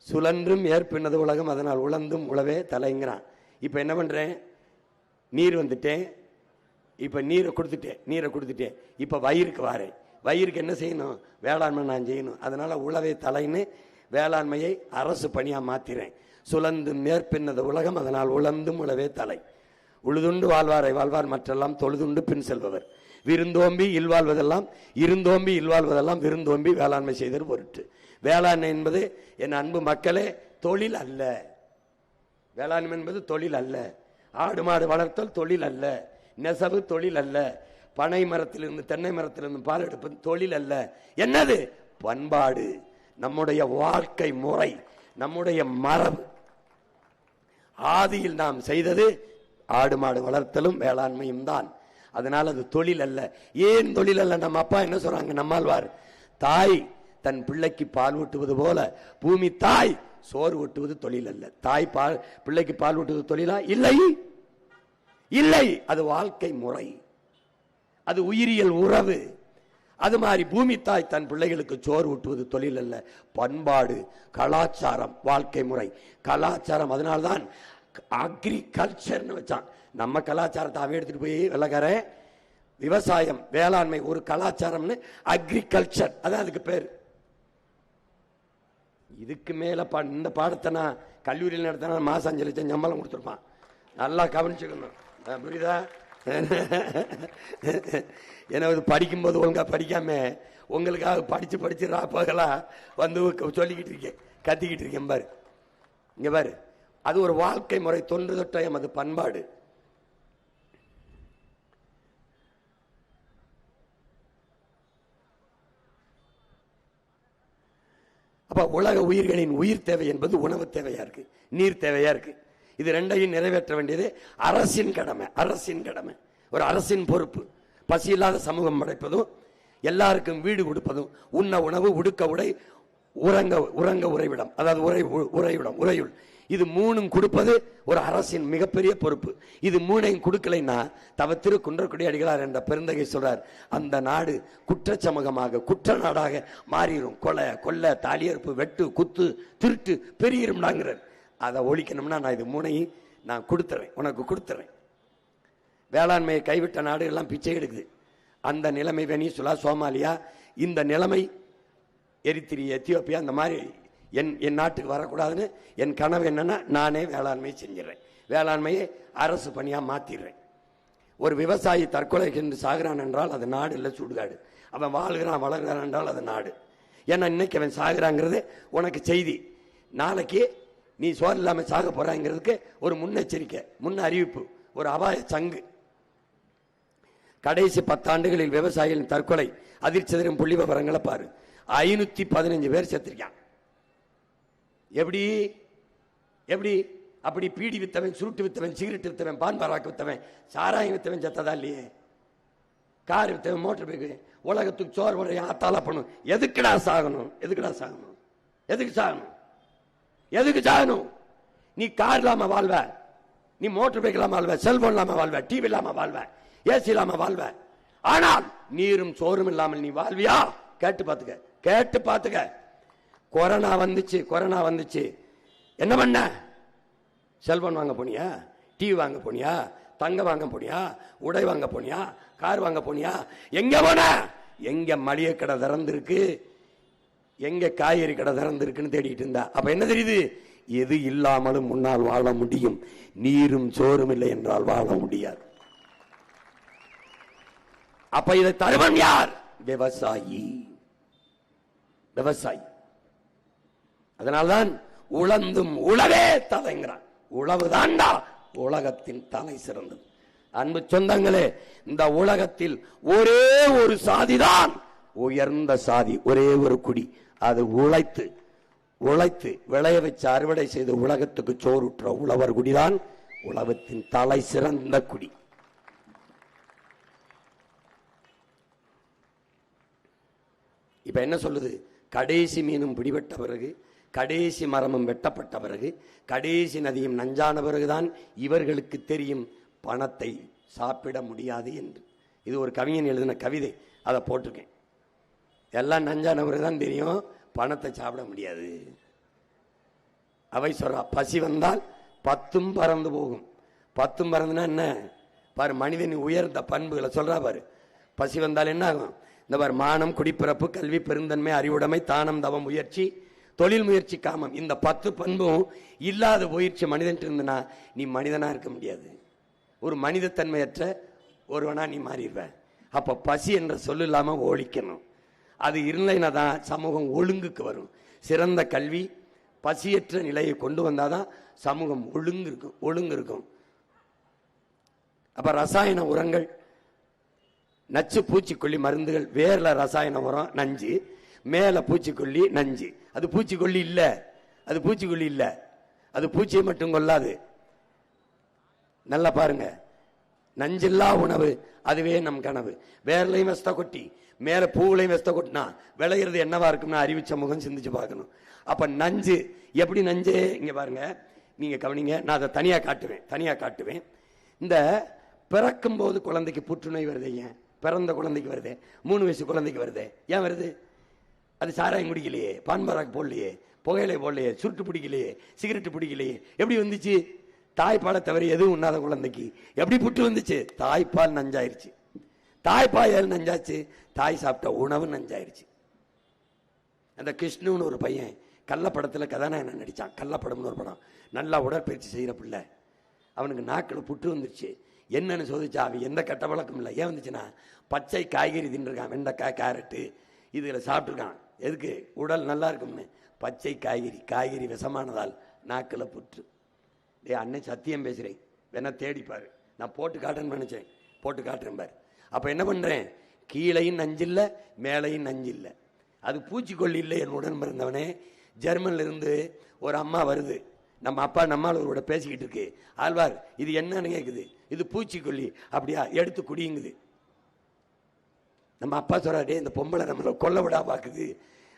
சுழன்றும் ஏற்பின்னது உலகம், அதனால் உழந்தும் உழவே தலைங்கிறான். இப்ப என்ன பண்றேன்? நீர் வந்துட்டேன், இப்ப நீரை கொடுத்துட்டேன். இப்ப வயிறுக்கு வாரேன். வயிறுக்கு என்ன செய்யணும்? வேளாண்மை நான் செய்யணும். அதனால உழவே தலைன்னு வேளாண்மையை அரசு பணியா மாத்திரேன். சுழந்து மேற்பின்னது உலகம், அதனால் உழந்தும் உழவே தலை. உழுதுண்டு வாழ்வாரை வாழ்வார், மற்றெல்லாம் தொழுதுண்டு பின் செல்பவர். விருந்தோம்பி இல்வாழ்வதெல்லாம் இருந்தோம்பி இல்வாழ்வதெல்லாம் விருந்தோம்பி வேளாண்மை செய்தல் பொருட்டு. வேளாண்மை என்பது என் அன்பு மக்களே தொழில் அல்ல. வேளாண்மை என்பது தொழில் அல்ல. ஆடு மாடு வளர்த்தல் தொழில் அல்ல. நெசவு தொழில் அல்ல. பனை மரத்திலிருந்து தென்னை மரத்திலிருந்து பால் எடுப்பது தொழில் அல்ல. என்னது? பண்பாடு, நம்முடைய வாழ்க்கை முறை, நம்முடைய மரபு. ஆதியில் நாம் செய்தது ஆடு மாடு வளர்த்தலும் வேளாண்மையும் தான். அதனால அது தொழில் அல்ல. ஏன் தொழில் அல்ல? நம்ம அப்பா என்ன சொல்றாங்க? நம்மாழ்வார், தாய் தன் பிள்ளைக்கு பால் ஊட்டுவது போல பூமி தாய் சோறு ஊட்டுவது தொழில் அல்ல. தாய் பால் பிள்ளைக்கு பால் ஊட்டுவது தொழிலா? இல்லை, இல்லை. அது வாழ்க்கை முறை, அது உயிரியல் உறவு. அது மாதிரி பூமி தாய் தன் பிள்ளைகளுக்கு சோறு ஊட்டுவது தொழில் அல்ல, பண்பாடு, கலாச்சாரம், வாழ்க்கை முறை. கலாச்சாரம். அதனால்தான் அக்ரிகல்ச்சர்னு வச்சான். நம்ம கலாச்சாரத்தை அவன் எடுத்துட்டு போய் வெள்ளக்கார விவசாயம் வேளாண்மை ஒரு கலாச்சாரம்னு அக்ரிகல்ச்சர், அதான் அதுக்கு பேர். இதுக்கு மேல இந்த பாடத்தை நான் கல்லூரியில் நடத்தினா மாசம் 5 லட்சம் சம்பளம் கொடுத்துருப்பான். நல்லா கவனிச்சுக்கணும், புரியுதா? ஏன்னா படிக்கும்போது ஒழுங்கா படிக்காம உங்களுக்காக படிச்சு ராப்பகலா வந்து சொல்லிக்கிட்டு இருக்கேன், கத்திக்கிட்டு இருக்கேன். பாரு, இங்க பாரு, அது ஒரு வாழ்க்கை முறை, தொன்று தொட்டயம், அது பண்பாடு. அப்ப உலக உயிர்களின் உயிர் தேவை என்பது உணவு தேவையா இருக்கு, நீர் தேவையா இருக்கு. இது ரெண்டையும் நிறைவேற்ற வேண்டியது அரசின் கடமை. அரசின் கடமை, ஒரு அரசின் பொறுப்பு. பசி இல்லாத சமூகம் படைப்பதும், எல்லாருக்கும் வீடு கொடுப்பதும், உண்ண உணவு, உடுக்க உடை, உறங்க உறைவிடம், அதாவது உறைவிடம், உறையுள், இது 3 கொடுப்பது ஒரு அரசின் மிகப்பெரிய பொறுப்பு. இது 3ஐயும் கொடுக்கலைன்னா தவத்திரு குன்றக்குடி அடிகளார் என்ற பெருந்தகை சொல்றார், அந்த நாடு குற்ற சமூகமாக, குற்ற நாடாக மாறிடும். கொலை, கொள்ளை, தாலியறுப்பு, வெட்டு, குத்து, திருட்டு பெருகிரும்னாங்கிறார். அதை ஒழிக்கணும்னா நான் இது 3ஐயும் நான் கொடுத்துறேன், உனக்கு கொடுத்துறேன். வேளாண்மையை கைவிட்ட நாடு எல்லாம் பிச்சை எடுக்குது. அந்த நிலைமை வெனிசுலா, சோமாலியா, இந்த நிலைமை எரித்திரியா, எத்தியோப்பியா, அந்த மாதிரி என் நாட்டுக்கு வரக்கூடாதுன்னு என் கனவு என்னன்னா நானே வேளாண்மை செஞ்சிடறேன். வேளாண்மையை அரசு பணியா மாத்திடுறேன். ஒரு விவசாயி தற்கொலை என்று சாகிறான் என்றால் அது நாடு இல்லை, சுடுகாடு. அவன் வாழ்கிறான் வளர்கிறான் என்றால் அது நாடு. ஏன்னா இன்னைக்கு அவன் சாகிறாங்கிறது உனக்கு செய்தி, நாளைக்கு நீ சோறு இல்லாம சாக போறாங்கிறதுக்கு ஒரு முன்னெச்சரிக்கை, முன் அறிவிப்பு, ஒரு அபாய சங்கு. கடைசி 10 ஆண்டுகளில் விவசாயிகளின் தற்கொலை அதிர்ச்சி தரும் புள்ளி விவரங்களை பாரு. 515 பேர் செத்துருக்கான். எப்படி எப்படி அப்படி பீடி வித்தவன், சுருட்டு வித்தவன், சிகரெட் வித்தவன், பான் பராக்கு வித்தவன், சாராயம் வித்தவன் செத்ததா இல்லையே? கார் வித்தவன், மோட்டர் பைக்கு, உலகத்துக்கு சோறு வரைய ஆத்தால பண்ணும். எதுக்குடா சாகணும்? எதுக்குடா சாகணும்? எதுக்கு சாகணும்? எதுக்கு சாகணும்? நீ கார் இல்லாம வாழ்வ, நீ மோட்டர் பைக் இல்லாம வாழ்வ, செல்போன் இல்லாம வாழ்வ, டிவி இல்லாம வாழ்வ, ஏசி இல்லாம வாழ்வ. ஆனால் நீரும் சோறும் இல்லாமல் நீ வாழ்வியா? கேட்டு பாத்துக்க, கேட்டு பாத்துக்க. கொரோனா வந்துச்சு, என்ன பண்ண? செல்போன் வாங்க போனியா? டிவி வாங்க போனியா? தங்கம் வாங்க போனியா? உடை வாங்க போனியா? கார் வாங்க போனியா? எங்க போன? எங்க மளிகை கடை திறந்திருக்கு, எங்க காய்கறி கடை திறந்திருக்குன்னு தேடிட்டு இருந்தா. அப்ப என்ன தெரியுது? எது இல்லாமலும் முன்னால் வாழ முடியும், நீரும் சோறும் இல்லை என்றால் வாழ முடியாது. அப்ப இதை தருவன் யார்? விவசாயி. விவசாயி. அதனால்தான் உழந்தும் உழவே தலைங்கிறான். உழவு தாண்டா உலகத்தின் தலை சிறந்தது. அன்பு சொந்தங்களே, இந்த உலகத்தில் ஒரே ஒரு சாதிதான் உயர்ந்த சாதி, ஒரே ஒரு குடி. அது உழைத்து உழைத்து விளைய வச்சு அறுவடை செய்து உலகத்துக்கு சோறுற்ற உழவர் குடிதான் உலகத்தின் தலை சிறந்த குடி. இப்ப என்ன சொல்லுது? கடைசி மீனும் பிடிபட்ட பிறகு, கடைசி மரமும் வெட்டப்பட்ட பிறகு, கடைசி நதியும் நஞ்சான பிறகுதான் இவர்களுக்கு தெரியும் பணத்தை சாப்பிட முடியாது என்று. இது ஒரு கவிஞன் எழுதின கவிதை, அதை போட்டிருக்கேன். எல்லாம் நஞ்சான பிறகுதான் தெரியும் பணத்தை சாப்பிட முடியாது. அவை சொல்றா, பசி வந்தால் 10 பறந்து போகும். 10 பறந்துனா என்ன பாரு, மனிதனின் உயர்ந்த பண்புகளை சொல்றா பாரு. பசி வந்தால் என்ன ஆகும்? இந்த பாரு, மானம், குடிப்பிறப்பு, கல்வி, பெருந்தன்மை, அறிவுடைமை, தானம், தவம், முயற்சி, தொழில் முயற்சி, காமம், இந்த 10 பண்பும் இல்லாத போயிடுச்சு மனிதன் இருந்தனா நீ மனிதனா இருக்க முடியாது. ஒரு மனித தன்மையற்ற ஒருவனா நீ மாறிடுவ. அப்ப பசி என்ற சொல்லு இல்லாம ஒழிக்கணும். அது இல்லைன்னா தான் சமூகம் ஒழுங்குக்கு வரும். சிறந்த கல்வி பசியற்ற நிலையை கொண்டு வந்தாதான் சமூகம் ஒழுங்கு இருக்கும். அப்ப ரசாயன உரங்கள், நச்சு பூச்சிக்கொல்லி மருந்துகள், வேர்ல ரசாயன உரம் நஞ்சு, மேல பூச்சிக்கொல்லி நஞ்சு. அது பூச்சிக்கொல்லி இல்ல, அது பூச்சிக்கொல்லி இல்ல, அது பூச்சியை மட்டும் கொள்ளாது. நல்லா பாருங்க, நஞ்சில்லா உணவு அதுவே நம் கனவு. வேர்லையும் வெஸ்த கொட்டி மேல பூவுலையும் வெஸ்த கொட்டினா விளையிறது என்னவா இருக்கும்னா அறிவு சமூகம் சிந்திச்சு பார்க்கணும். அப்ப நஞ்சு எப்படி நஞ்சு? இங்க பாருங்க, நீங்க கவனிங்க, நான் அதை தனியா காட்டுவேன். இந்த பிறக்கும் போது குழந்தைக்கு புற்றுநோய் வருது. ஏன்? பிறந்த குழந்தைக்கு வருது, 3 வயசு குழந்தைக்கு வருது. ஏன் வருது? அது சாராயம் குடிக்கலையே, பான்பராக் போடலையே, புகையிலை போடலையே, சுருட்டு பிடிக்கலையே, சிகரெட்டு பிடிக்கலையே. எப்படி வந்துச்சு? தாய்ப்பாலை தவிர எதுவும் உண்ணாத குழந்தைக்கு எப்படி புட்டு வந்துச்சு? தாய்ப்பால் நஞ்சாயிருச்சு. தாய்ப்பால் நஞ்சாச்சு, தாய் சாப்பிட்ட உணவு நஞ்சாயிருச்சு. அந்த கிருஷ்ணுன்னு ஒரு பையன் கள்ளப்படத்தில் கதாநாயகன் நடிச்சான். கள்ளப்படம்னு ஒரு படம், நல்லா உடற்பயிற்சி செய்யற பிள்ளை. அவனுக்கு நாக்கில் புட்டு வந்துருச்சு. என்னன்னு சோதிச்சா அவன் எந்த கெட்ட பழக்கம் இல்லை. ஏன் வந்துச்சுன்னா, பச்சை காய்கறி தின்றுருக்கான். வெண்டைக்காய், கேரட்டு இதுல சாப்பிட்டுருக்கான். எதுக்கு? உடல் நல்லா இருக்கும்னு. பச்சை காய்கறி விஷமானதால் நாக்கில் புற்று. அண்ணன் சத்தியம் பேசுறேன், வேணா தேடிப்பாரு. நான் போட்டு காட்டுறேன்னு நினைச்சேன், போட்டு காட்டுறேன் பாரு. அப்ப என்ன பண்றேன்? கீழையும் நஞ்சில்ல, மேலையும் நஞ்சில்ல. அது பூச்சிக்கொல்லி இல்லை. என் உடன் பிறந்தவனே, ஜெர்மன்ல இருந்து ஒரு அம்மா வருது. நம்ம அப்பா நம்மளோட பேசிக்கிட்டு இருக்கு. ஆழ்வார், இது என்னன்னு கேக்குது. இது பூச்சிக்கொல்லி. அப்படியா? எடுத்து குடியுங்குது. நம்ம அப்பா சொல்றாரு, இந்த பொம்பளை நம்மள கொல்ல விடா பாக்குது,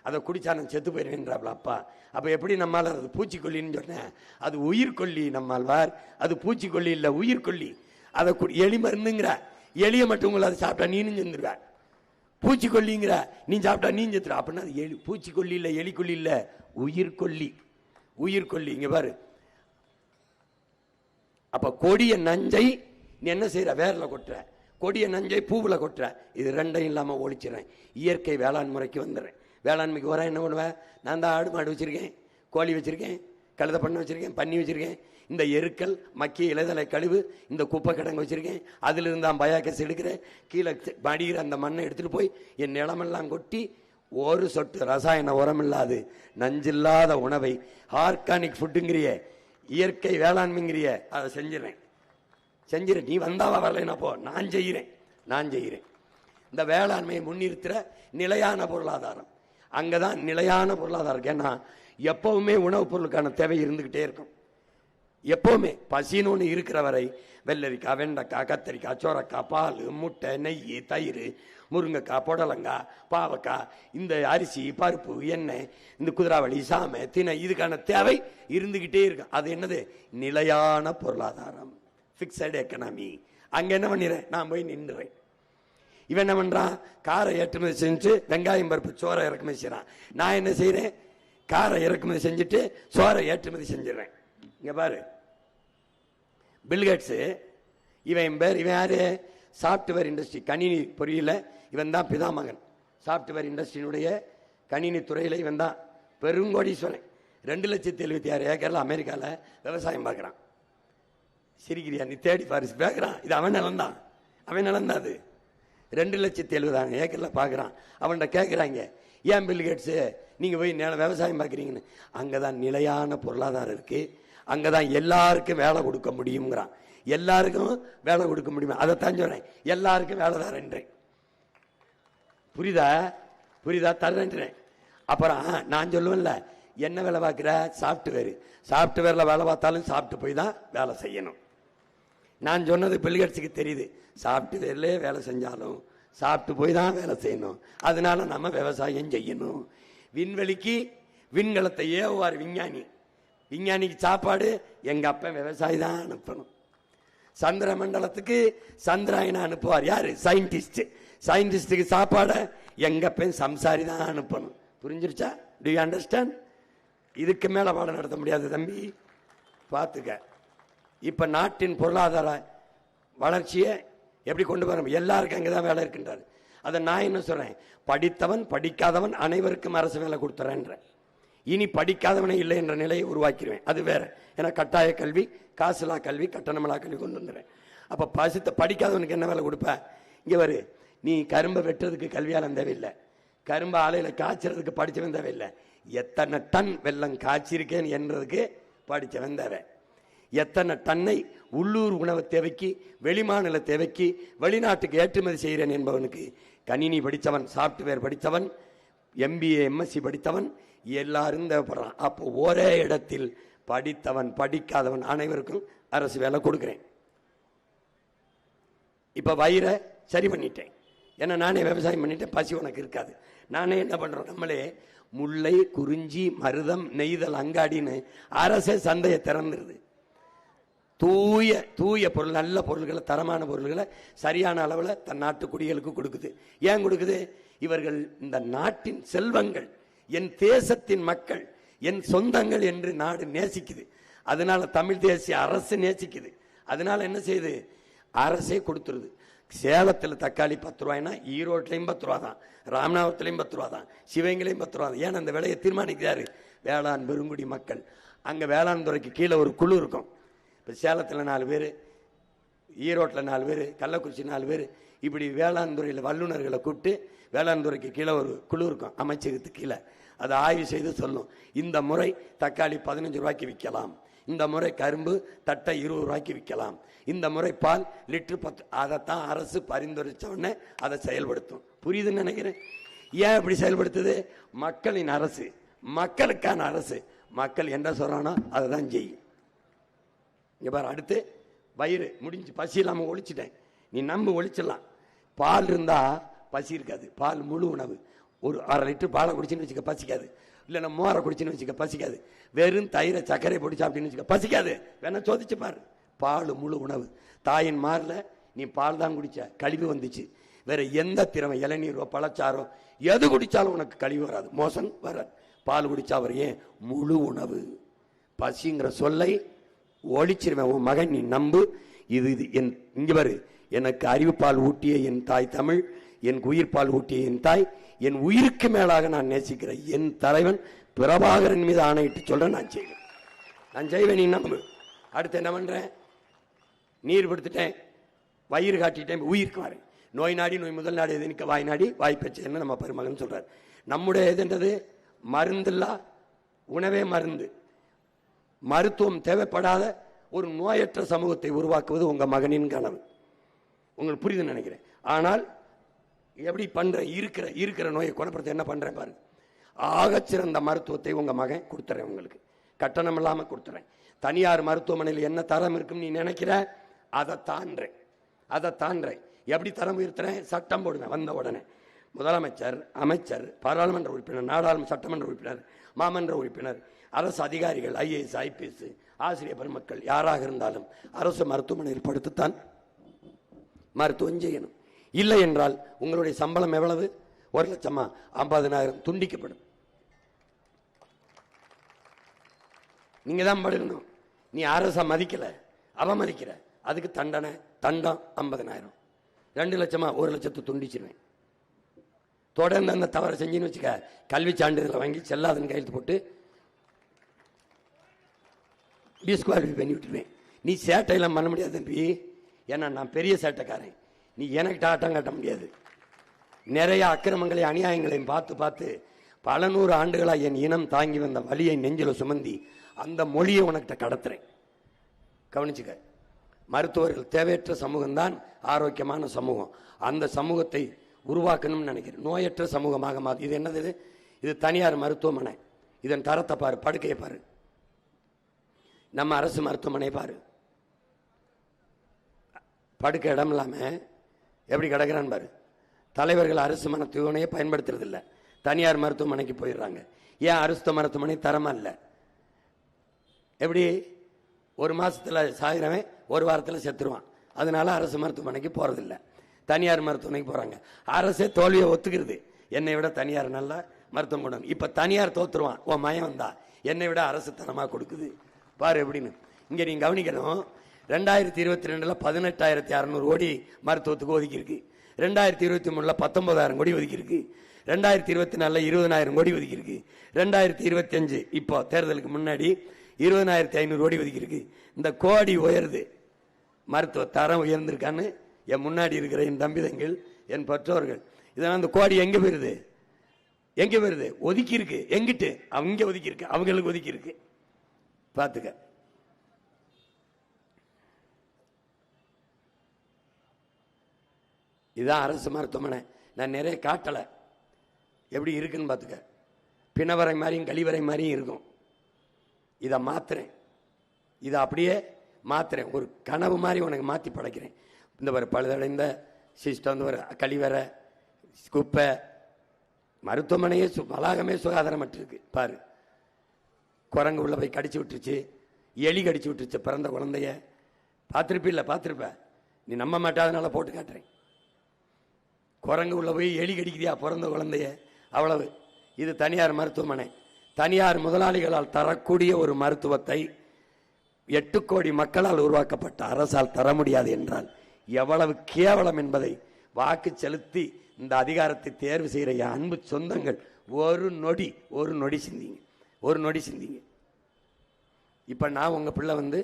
அதை குடிச்சா நான் செத்து போயிருவேன்றாப்ல அப்பா. அப்ப எப்படி நம்மால அது பூச்சிக்கொல்லின்னு சொன்னேன்? அது உயிர்கொல்லி நம்மாழ்வார். அது பூச்சிக்கொல்லி இல்ல, உயிர்கொல்லி. அதை எலி மருந்துங்கிற, எலிய மட்டும் உங்களை அதை சாப்பிட்டா நீனும் செந்துருவ. பூச்சிக்கொல்லிங்கிற, நீ சாப்பிட்டா நீ செத்துற. அப்படின்னா அது பூச்சிக்கொல்லி இல்ல, எலிக்கொல்லி இல்ல, உயிர்கொல்லி. உயிர்கொல்லி. இங்க பாரு. அப்ப கொடிய நஞ்சை நீ என்ன செய்யற? வேர்ல கொட்டுற. கொடிய நஞ்சை பூவுல கொட்டுற. இது ரெண்டையும் இல்லாம ஒழிச்சிடறேன். இயற்கை வேளாண் முறைக்கு வந்துடுறேன். வேளாண்மைக்கு வர என்ன பண்ணுவேன்? நான் தான் ஆடு மாடு வச்சிருக்கேன், கோழி வச்சிருக்கேன், கழுத பண்ண வச்சிருக்கேன், பன்னி வச்சிருக்கேன். இந்த எருக்கள் மக்கிய இலைதலை கழிவு இந்த குப்பை கிடங்கு வச்சிருக்கேன், அதுல இருந்தான் பயாக்கஸ் எடுக்கிறேன், கீழே மடிகிற அந்த மண்ணை எடுத்துட்டு போய் என் நிலமெல்லாம் கொட்டி ஒரு சொட்டு ரசாயன உரம் இல்லாது நஞ்சில்லாத உணவை ஆர்கானிக் ஃபுட்டுங்கிறிய இயற்கை வேளாண்மைங்கிறிய அதை செஞ்சிடறேன். நீ வந்தாவா வரலைன்னா போ, நான் செய்கிறேன். இந்த வேளாண்மையை முன்னிறுத்துற நிலையான பொருளாதாரம், அங்கதான் நிலையான பொருளாதாரம். ஏன்னா எப்பவுமே உணவுப் பொருளுக்கான தேவை இருந்துகிட்டே இருக்கும். எப்பவுமே பசின்னு இருக்கிற வரை வெள்ளரிக்காய், வெண்டைக்காய், கத்தரிக்காய், சோரக்காய், பால், முட்டை, நெய், தயிர், முருங்கைக்காய், புடலங்காய், பாவக்காய், இந்த அரிசி, பருப்பு, எண்ணெய், இந்த குதிராவளி, சாமை, திணை, இதுக்கான தேவை இருந்துகிட்டே இருக்கும். அது என்னது? நிலையான பொருளாதாரம், பிக்சட் எக்கனாமி. அங்க என்ன பண்ணிடுறேன், நான் போய் நின்றுறேன். இவன் என்ன பண்றான்? காரை ஏற்றுமதி செஞ்சு வெங்காயம், பருப்பு, சோறை இறக்குமதி செய்யறான். நான் என்ன செய்யறேன்? காரை இறக்குமதி செஞ்சுட்டு சோறை ஏற்றுமதி செஞ்சிடறேன். இங்க பாரு, பில்கேட்ஸ் இவன் பேர், இவன் யாரு? சாப்ட்வேர் இண்டஸ்ட்ரி, கணினி பொறியியல இவன் தான் பிதாமகன். சாப்ட்வேர் இண்டஸ்ட்ரியினுடைய கணினி துறையில இவன் தான் பெருங்கோடீஸ்வரன். 2,76,000 ஏக்கர்ல அமெரிக்கால விவசாயம் பார்க்கிறான். சிரிக்கிறியா? நீ தேடி பாரு, பேக்குறான். இது அவன் நிலம் தான், அது 2,70,000 ஏக்கர்ல பாக்குறான். அவன்கிட்ட கேட்கிறாங்க, ஏன் பில்கேட்ஸ் நீங்க போய் விவசாயம் பார்க்குறீங்கன்னு? அங்கதான் நிலையான பொருளாதாரம் இருக்கு, அங்கதான் எல்லாருக்கும் வேலை கொடுக்க முடியுங்கிறான். எல்லாருக்கும் வேலை கொடுக்க முடியும், அதைத்தான் சொல்றேன். எல்லாருக்கும் வேலை தரேன்றேன். புரியுதா? தரேன்றேன். அப்புறம் நான் சொல்லுவேன்ல, என்ன வேலை பார்க்கிற? சாப்ட்வேர்ல வேலை பார்த்தாலும் சாப்பிட்டு போய் தான் வேலை செய்யணும். நான் சொன்னது பில்கேட்ஸுக்கு தெரியுது. சாப்ட்வேர்ல வேலை செஞ்சாலும் சாப்பிட்டு போய் தான் வேலை செய்யணும். அதனால நம்ம விவசாயம் செய்யணும். விண்வெளிக்கு விண்கலத்தை ஏவுவார் விஞ்ஞானி. விஞ்ஞானிக்கு சாப்பாடு எங்க அப்ப விவசாயி தான் அனுப்பணும். சந்திர மண்டலத்துக்கு சந்திராயனை அனுப்புவார் யாரு? சயின்டிஸ்ட். சயின்டிஸ்டுக்கு சாப்பாடு எங்க அப்ப சம்சாரி தான் அனுப்பணும். புரிஞ்சிருச்சா? Do you understand? இதுக்கு மேல பாடம் நடத்த முடியாது தம்பி, பார்த்துக்க. இப்ப நாட்டின் பொருளாதார வளர்ச்சியை எப்படி கொண்டு வர? எல்லாருக்கும் அங்கதான் வேலை இருக்கின்றாரு. அதை நான் என்ன சொல்றேன்? படித்தவன் படிக்காதவன் அனைவருக்கும் அரசு வேலை கொடுத்துறேன்ற. இனி படிக்காதவனே இல்லை என்ற நிலையை உருவாக்கிடுவேன். அது வேற. ஏன்னா கட்டாய கல்வி, காசுலா கல்வி, கட்டணமில்லா கல்வி கொண்டு வந்துடுறேன். அப்ப படிக்காதவனுக்கு என்ன வேலை கொடுப்ப? இங்க வரு, நீ கரும்பை வெட்டுறதுக்கு கல்வியாளன் தேவையில்லை, கரும்பு ஆலையில காய்ச்சறதுக்கு படிச்சவன் தேவையில்லை, எத்தனை டன் வெள்ளம் காய்ச்சிருக்கேன் என்றதுக்கு படிச்சவன் தேவை. எத்தனை டன்னை உள்ளூர் உணவு தேவைக்கு, வெளிமாநில தேவைக்கு, வெளிநாட்டுக்கு ஏற்றுமதி செய்கிறேன் என்பவனுக்கு கணினி படித்தவன், சாப்ட்வேர் படித்தவன், MBA MSc படித்தவன் எல்லாரும் தேவைப்படுறான். அப்போ ஒரே இடத்தில் படித்தவன் படிக்காதவன் அனைவருக்கும் அரசு வேலை கொடுக்கிறேன். இப்ப வயிறை சரி பண்ணிட்டேன். ஏன்னா நானே விவசாயம் பண்ணிட்டேன், பசி உனக்கு இருக்காது. நானே என்ன பண்றோம், நம்மளே முல்லை, குறிஞ்சி, மருதம், நெய்தல், அங்காடின்னு அரசே சந்தையை திறந்துருது. தூய பொருள், நல்ல பொருள்களை, தரமான பொருள்களை சரியான அளவில் தன் நாட்டு குடிகளுக்கு கொடுக்குது. ஏன் கொடுக்குது? இவர்கள் இந்த நாட்டின் செல்வங்கள், என் தேசத்தின் மக்கள், என் சொந்தங்கள் என்று நாடு நேசிக்குது. அதனால தமிழ் தேசிய அரசு நேசிக்குது. அதனால என்ன செய்யுது? அரசே கொடுத்துருது. சேலத்தில் தக்காளி 10 ரூபாய்னா ஈரோட்லையும் 10 ரூபா தான், ராமநாதத்திலையும் 10 ரூபா தான், சிவகங்கையிலையும் 10 ரூபா தான். ஏன்னா அந்த விலையை தீர்மானிக்கிறாரு வேளாண் பெருங்குடி மக்கள். அங்க வேளாண் துறைக்கு கீழே ஒரு குழு இருக்கும். இப்போ சேலத்தில் 4 பேர், ஈரோட்டில் 4 பேர், கள்ளக்குறிச்சி 4 பேர், இப்படி வேளாண் துறையில் வல்லுநர்களை கூப்பிட்டு வேளாண் துறைக்கு கீழே ஒரு குழு இருக்கும், அமைச்சகத்துக்கு கீழே. அதை ஆய்வு செய்து சொல்லும், இந்த முறை தக்காளி 15 ரூபாய்க்கு விற்கலாம், இந்த முறை கரும்பு தட்டை 20 ரூபாய்க்கு விற்கலாம், இந்த முறை பால் லிட்டர் 10. அதைத்தான் அரசு பரிந்துரைச்ச உடனே அதை செயல்படுத்தும். புரியுதுன்னு நினைக்கிறேன். ஏன் இப்படி செயல்படுத்துது? மக்களின் அரசு, மக்களுக்கான அரசு. மக்கள் என்ன சொல்றானோ அதை தான் செய்யும். இங்க பாரு, அடுத்து வயிறு முடிஞ்சு, பசி இல்லாம ஒழிச்சிட்டேன். நீ நம்ப ஒழிச்சிடலாம். பால் இருந்தா பசி இருக்காது. பால் முழு உணவு. ஒரு 1/2 லிட்டர் பாலை குடிச்சுன்னு வச்சுக்க பசிக்காது. இல்லைன்னா மோரை குடிச்சுன்னு வச்சுக்க பசிக்காது. வெறும் தயிரை சர்க்கரை பொடி சாப்பிட்டுன்னு வச்சுக்க பசிக்காது. வேணா சோதிச்சு பாரு. பால் முழு உணவு. தாயின் மார்ல நீ பால் தான் குடிச்ச, கழிவு வந்துச்சு. வேற எந்த திறமை, இளநீரோ பழச்சாரோ எது குடிச்சாலும் உனக்கு கழிவு வராது, மோசம் வராது. பால் குடிச்சா அவர் ஏன் முழு உணவு. பசிங்கிற சொல்லை ஒழிச்சிருவேன். உன் மகன் நீ நம்பு. இது என் இங்க பாரு, எனக்கு அறிவுப்பால் ஊட்டிய என் தாய் தமிழ், என் உயிர்ப்பால் ஊட்டிய என் தாய், என் உயிருக்கு மேலாக நான் நேசிக்கிற என் தலைவன் பிரபாகரன் மீது ஆணையிட்டு சொல்றேன், நான் செய்வேன். நீ நம்பு. அடுத்து என்ன பண்றேன்? நீர் படுத்துட்டேன், வயிறு காட்டிட்டேன், உயிருக்கு வரேன். நோய் நாடி நோய் முதல் நாடு எது நிற்க வாய் நாடி வாய் பேச்சுன்னு நம்ம பெருமகன் சொல்றாரு. நம்முடைய எதுன்றது மருந்தில்லா உணவே மருந்து. மருத்துவம் தேவைப்படாத ஒரு நோயற்ற சமூகத்தை உருவாக்குவது உங்க மகனின் கனவு. உங்களுக்கு புரியுதுன்னு நினைக்கிறேன். ஆனால் எப்படி பண்ற? இருக்கிற நோயை குணப்படுத்த என்ன பண்றேன் பாருங்க. ஆகச்சிறந்த மருத்துவத்தை உங்க மகன் கொடுத்துறேன், உங்களுக்கு கட்டணம் இல்லாம கொடுத்துறேன். தனியார் மருத்துவமனையில் என்ன தரம் இருக்கும் நீ நினைக்கிற, அதை தாண்டேன். எப்படி தரம் உயர்த்துறேன்? சட்டம் போடுவேன். வந்த உடனே முதலமைச்சர், அமைச்சர், பாராளுமன்ற உறுப்பினர், நாடாளுமன்ற சட்டமன்ற உறுப்பினர், மாமன்ற உறுப்பினர், அரசு அதிகாரிகள், IAS, IPS, ஆசிரியர் பெருமக்கள் யாராக இருந்தாலும் அரசு மருத்துவமனையில் படுத்துத்தான் மருத்துவம் செய்யணும். இல்லை என்றால் உங்களுடைய சம்பளம் எவ்வளவு? 1,50,000 துண்டிக்கப்படும். நீங்க தான் படுக்கணும். நீ அரச மதிக்கல, அவமதிக்கிற, அதுக்கு தண்டம் 50,000. 2 லட்சமா 1 லட்சத்தை துண்டிச்சிருவேன். தொடர்ந்து அந்த தவறை செஞ்சுன்னு வச்சுக்க, கல்வி சான்றிதழை வாங்கி செல்லாதன்னு கையெழுத்து போட்டு டிஸ்குவாலிஃபை பண்ணி விட்டுருவேன். நீ சேட்டையெல்லாம் பண்ண முடியாது தம்பி, ஏன்னா நான் பெரிய சேட்டைக்காரன். நீ எனக்கு ஆட்டம் காட்ட முடியாது. நிறைய அக்கிரமங்களையும் அநியாயங்களையும் பார்த்து பல 100 ஆண்டுகளாக என் இனம் தாங்கி வந்த வலியை நெஞ்சில சுமந்தி அந்த மொழியை உனக்கிட்ட கடத்துறேன். கவனிச்சுக்க. மருத்துவர்கள் தேவையற்ற சமூகம்தான் ஆரோக்கியமான சமூகம். அந்த சமூகத்தை உருவாக்கணும்னு நினைக்கிறேன். நோயற்ற சமூகமாக மாறி. இது என்னது? இது தனியார் மருத்துவமனை. இதன் தரத்தை பாரு, படுக்கையை பாரு. நம்ம அரசு மருத்துவமனை பாரு, படுக்க இடம் இல்லாம எப்படி கிடக்கிறான்னு பாரு. தலைவர்கள் அரசு மருத்துவமனையை பயன்படுத்துறது இல்லை, தனியார் மருத்துவமனைக்கு போயிடுறாங்க. ஏன் அரசு மருத்துவமனை தரமா இல்லை? எப்படி? ஒரு மாசத்துல சாகிறவன் 1 வாரத்தில் செத்துருவான். அதனால அரசு மருத்துவமனைக்கு போறதில்லை, தனியார் மருத்துவமனைக்கு போறாங்க. அரசே தோல்வியை ஒத்துக்கிறது, என்னை விட தனியார் நல்லா மருத்துவம் பண்ணணும். இப்ப தனியார் தோத்துருவான், உன் மயம் வந்தா என்னை விட அரசு தரமா கொடுக்குது பாரு எப்படின்னு. இங்க நீங்க கவனிக்கணும். 2022 18,600 கோடி மருத்துவத்துக்கு ஒதுக்கி இருக்கு. 2023 19,000 கோடி ஒதுக்கி இருக்கு. 2024 20,000 கோடி ஒதுக்கி இருக்கு. 2025 இப்போ தேர்தலுக்கு முன்னாடி 20,500 கோடி ஒதுக்கி இருக்கு. இந்த கோடி உயருது, மருத்துவ தரம் உயர்ந்திருக்கான்னு என் முன்னாடி இருக்கிற என் தம்பிதங்கள், என் பெற்றோர்கள், இதெல்லாம் அந்த கோடி எங்க போயிருது? ஒதுக்கி இருக்கு. எங்கிட்டு? அவங்க ஒதுக்கி இருக்கு, அவங்களுக்கு ஒதுக்கி இருக்கு. பாத்துக்க. இதுதான் அரசு மருத்துவமனை. நான் நிறைய காட்டல, எப்படி இருக்குன்னு பாத்துக்க. பிணவரை மாதிரியும் கழிவறை மாதிரியும் இருக்கும். இதை மாத்துறேன், இதை அப்படியே மாத்துறேன். ஒரு கனவு மாதிரி உனக்கு மாத்தி படைக்கிறேன். இந்த ஒரு பழுதடைந்த சிஸ்டம், இந்த ஒரு கழிவறை, குப்பை, மருத்துவமனையே வளாகமே சுகாதாரமற்று இருக்கு பாரு. குரங்கு உள்ள போய் கடிச்சு விட்டுருச்சு, எலி கடிச்சு விட்டுருச்சு பிறந்த குழந்தைய. பார்த்திருப்ப, நீ நம்ப மாட்டாதனால போட்டு காட்டுறேன். குரங்கு உள்ள போய் எலி கடிக்குதியா பிறந்த குழந்தைய, அவ்வளவு. இது தனியார் மருத்துவமனை. தனியார் முதலாளிகளால் தரக்கூடிய ஒரு மருத்துவத்தை 8 கோடி மக்களால் உருவாக்கப்பட்ட அரசால் தர முடியாது என்றால் எவ்வளவு கேவலம் என்பதை வாக்கு செலுத்தி இந்த அதிகாரத்தை தேர்வு செய்கிற என் அன்பு சொந்தங்கள் ஒரு நொடி சிந்திங்க. இப்ப நான் உங்க பிள்ளை வந்து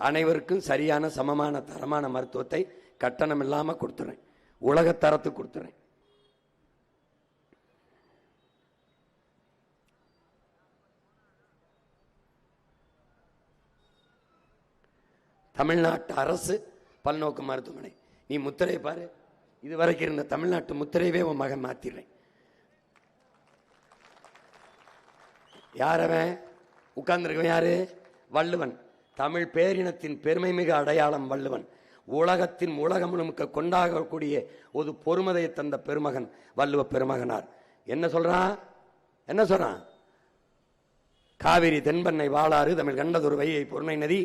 அனைவருக்கும் சரியான சமமான தரமான மருத்துவத்தை கட்டணம் இல்லாம கொடுத்துறேன், உலக தரத்துக்கு கொடுத்துறேன். தமிழ்நாட்டு அரசு பல்நோக்கு மருத்துவமனை. நீ முத்திரை பாரு, இதுவரைக்கும் இருந்த தமிழ்நாட்டு முத்திரையவே உன் மகன் மாத்திடுறேன். யாரவன் உட்கார்ந்துருக்கவன்? யாரு? வள்ளுவன். தமிழ் பேரினத்தின் பெருமை மிகு அடையாளம் வள்ளுவன். உலகம் முழுக்க கொண்டாடக்கூடிய ஒரு பொறுமதையை தந்த பெருமகன் வள்ளுவ பெருமகனார். என்ன சொல்றான்? காவிரி தென்பண்ணை வாளாறு தமிழ் கண்டதொரு வையை பொருணை நதி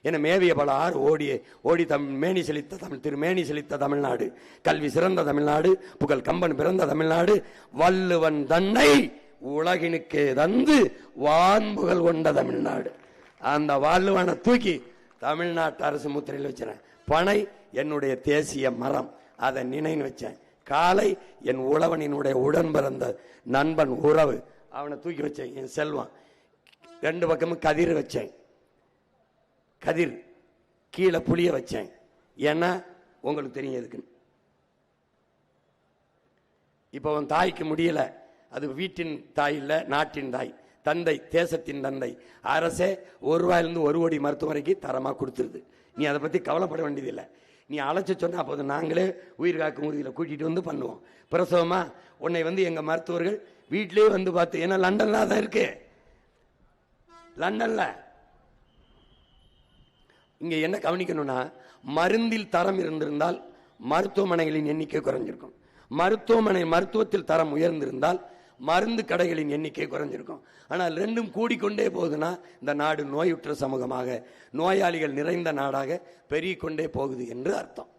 என மேவிய பல ஆறு ஓடி மேனி செழித்த தமிழ்நாடு, கல்வி சிறந்த தமிழ்நாடு, புகழ் கம்பன் பிறந்த தமிழ்நாடு, வள்ளுவன் தன்னை உலகினுக்கே தந்து வான்புகழ் கொண்ட தமிழ்நாடு. அந்த வள்ளுவனை தூக்கி தமிழ்நாட்டு அரசு முத்திரையில் வச்சேன். பனை என்னுடைய தேசிய மரம், அதை நினைன்னு வச்சேன். காலை என் உழவனினுடைய உடன் பிறந்த நண்பன் உறவு, அவனை தூக்கி வச்சேன். என் செல்வம். 2 பக்கமும் கதிர் வச்சேன். கதிர் கீழே புளிய வச்சேன். ஏன்னா உங்களுக்கு தெரியும் எதுக்குன்னு. இப்போ அவன் தாய்க்கு முடியல, அது வீட்டின் தாய் இல்ல, நாட்டின் தாய், தந்தை, தேசத்தின் தந்தை. அரசே ₹1 1 கோடி மருத்துவமனைக்கு தரமா கொடுத்துருது. நீ அதை பத்தி கவலைப்பட வேண்டியதில்லை. நீ அழைச்சு சொன்னா போதும், நாங்களே உயிர் காக்கும் ஊர்தியில் கூட்டிட்டு வந்து பண்ணுவோம். பிரசவமா உன்னை எங்க மருத்துவர்கள் வீட்டிலேயே வந்து பார்த்து, ஏன்னா லண்டன்ல தான் இருக்கு. லண்டன்ல இங்க என்ன கவனிக்கணும்னா, மருந்தில் தரம் இருந்திருந்தால் மருத்துவமனைகளின் எண்ணிக்கை குறைஞ்சிருக்கும். மருத்துவத்தில் தரம் உயர்ந்திருந்தால் மருந்து கடைகளின் எண்ணிக்கை குறைஞ்சிருக்கும். ஆனால் ரெண்டும் கூடிக்கொண்டே போகுதுன்னா இந்த நாடு நோயுற்ற சமூகமாக, நோயாளிகள் நிறைந்த நாடாக பெருகிக்கொண்டே போகுது என்று அர்த்தம்.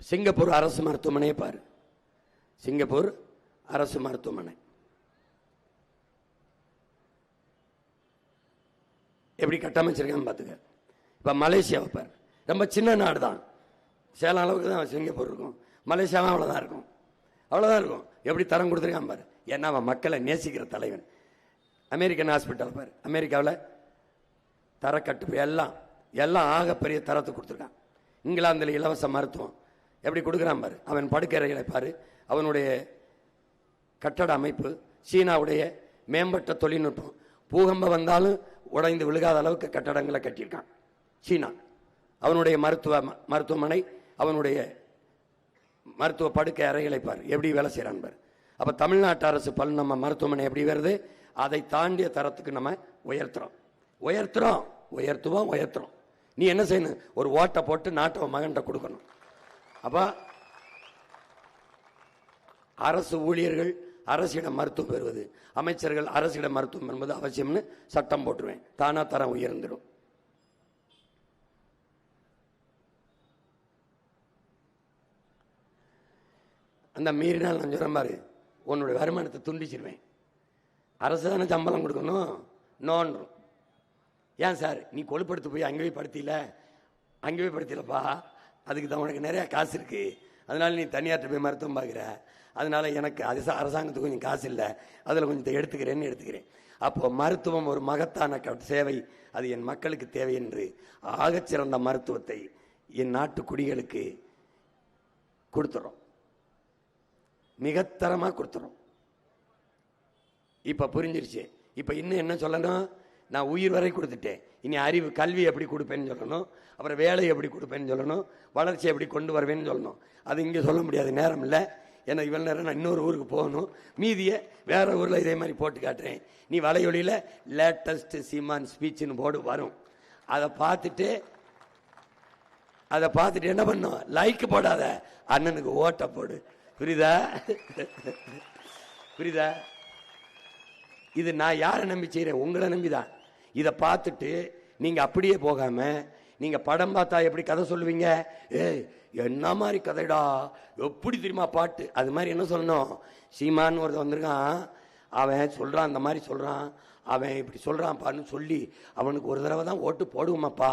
சிங்கப்பூர் அரசு மருத்துவமனையை பாரு. சிங்கப்பூர் அரசு மருத்துவமனை எப்படி கட்டமைச்சிருக்கான்னு பாத்துக்க. இப்ப மலேசியாவை பாரு, ரொம்ப சின்ன நாடு தான், சேலம் அளவுக்கு தான் சிங்கப்பூர் இருக்கும். மலேசியாவும் அவ்வளவுதான் இருக்கும். எப்படி தரம் கொடுத்துருக்கான் பாரு. ஏன்னா அவன் மக்களை நேசிக்கிற தலைவன். அமெரிக்கன் ஹாஸ்பிட்டல் பாரு, அமெரிக்காவில் தரக்கட்டு எல்லாம் ஆகப்பெரிய தரத்தை கொடுத்துருக்கான். இங்கிலாந்தில் இலவச மருத்துவம் எப்படி கொடுக்குறான் பாரு. அவன் படுக்கறைகளை பாரு, அவனுடைய கட்டட அமைப்பு, சீனாவுடைய மேம்பட்ட தொழில்நுட்பம். பூகம்பம் வந்தாலும் உடைந்து விழுகாத அளவுக்கு கட்டடங்களை கட்டியிருக்கான் சீனா. அவனுடைய மருத்துவமனை, அவனுடைய மருத்துவ படுக்கை அறைகளை பாரு, எப்படி வேலை செய்யறான் பாரு. அப்ப தமிழ்நாட்டு அரசு நம்ம மருத்துவமனை எப்படி வருது, அதை தாண்டிய தரத்துக்கு நம்ம உயர்த்துவோம். நீ என்ன செய்யணும், ஒரு ஓட்டை போட்டு நாட்டை மகன்கிட்ட கொடுக்கணும். அப்ப அரசு ஊழியர்கள் அரசிடம் மருத்துவம் பெறுவது, அமைச்சர்கள் அரசிடம் மருத்துவம் என்பது அவசியம்னு சட்டம் போட்டுருவேன். தானா தரம் உயர்ந்துடும். அந்த மீறினால் நான் சொல்றேன் பாரு, உன்னுடைய வருமானத்தை துண்டிச்சிருவேன். அரசு தானே சம்பளம் கொடுக்கணும், நோன்றும். ஏன் சார் நீ கொழுப்படுத்து போய் அங்கே போய் படுத்திலப்பா, அதுக்கு தான் உனக்கு நிறைய காசு இருக்கு, அதனால நீ தனியார்ட்ட போய் மருத்துவம் பார்க்குற, அதனால எனக்கு அரசாங்கத்துக்கு கொஞ்சம் காசு இல்லை, அதில் கொஞ்சம் எடுத்துக்கிறேன். அப்போ மருத்துவம் ஒரு மகத்தான சேவை, அது என் மக்களுக்கு தேவை என்று ஆகச்சிறந்த மருத்துவத்தை என் நாட்டு குடிகளுக்கு கொடுத்துறோம், மிகத்தரமா கொடுத்துறோம். இப்ப புரிஞ்சிருச்சு. இப்ப இன்னும் என்ன சொல்லணும், நான் உயிர் வரை கொடுத்துட்டேன், இனி அறிவு கல்வி எப்படி கொடுப்பேன்னு சொல்லணும், அப்புறம் வேலை எப்படி கொடுப்பேன்னு சொல்லணும், வளர்ச்சி எப்படி கொண்டு வருவேன்னு சொல்லணும். அது இங்கே சொல்ல முடியாது, நேரம் இல்லை. ஏன்னா இவ்வளவு நேரம் நான் இன்னொரு ஊருக்கு போகணும், மீதியை வேற ஊர்ல இதே மாதிரி போட்டு காட்டுறேன். நீ வலையொலியில லேட்டஸ்ட் சீமான் ஸ்பீச்னு போர்டு வரும், அதை பார்த்துட்டு என்ன பண்ணும், லைக் போடாத, அண்ணனுக்கு ஓட்ட போடு. புரியுதா? இது நான் யாரை நம்பி செய்யறேன், உங்களை நம்பிதான். இதை பார்த்துட்டு நீங்க அப்படியே போகாம, நீங்க படம் பார்த்தா எப்படி கதை சொல்லுவீங்க, என்ன மாதிரி கதைடா, எப்படி தெரியுமா பாட்டு, அது மாதிரி என்ன சொல்லணும். சீமான் ஒருத்தர் வந்திருக்கான், அவன் சொல்றான், அந்த மாதிரி சொல்றான், அவன் இப்படி சொல்றான்ப்பான்னு சொல்லி அவனுக்கு ஒரு தடவை தான் ஓட்டு போடுவோமாப்பா,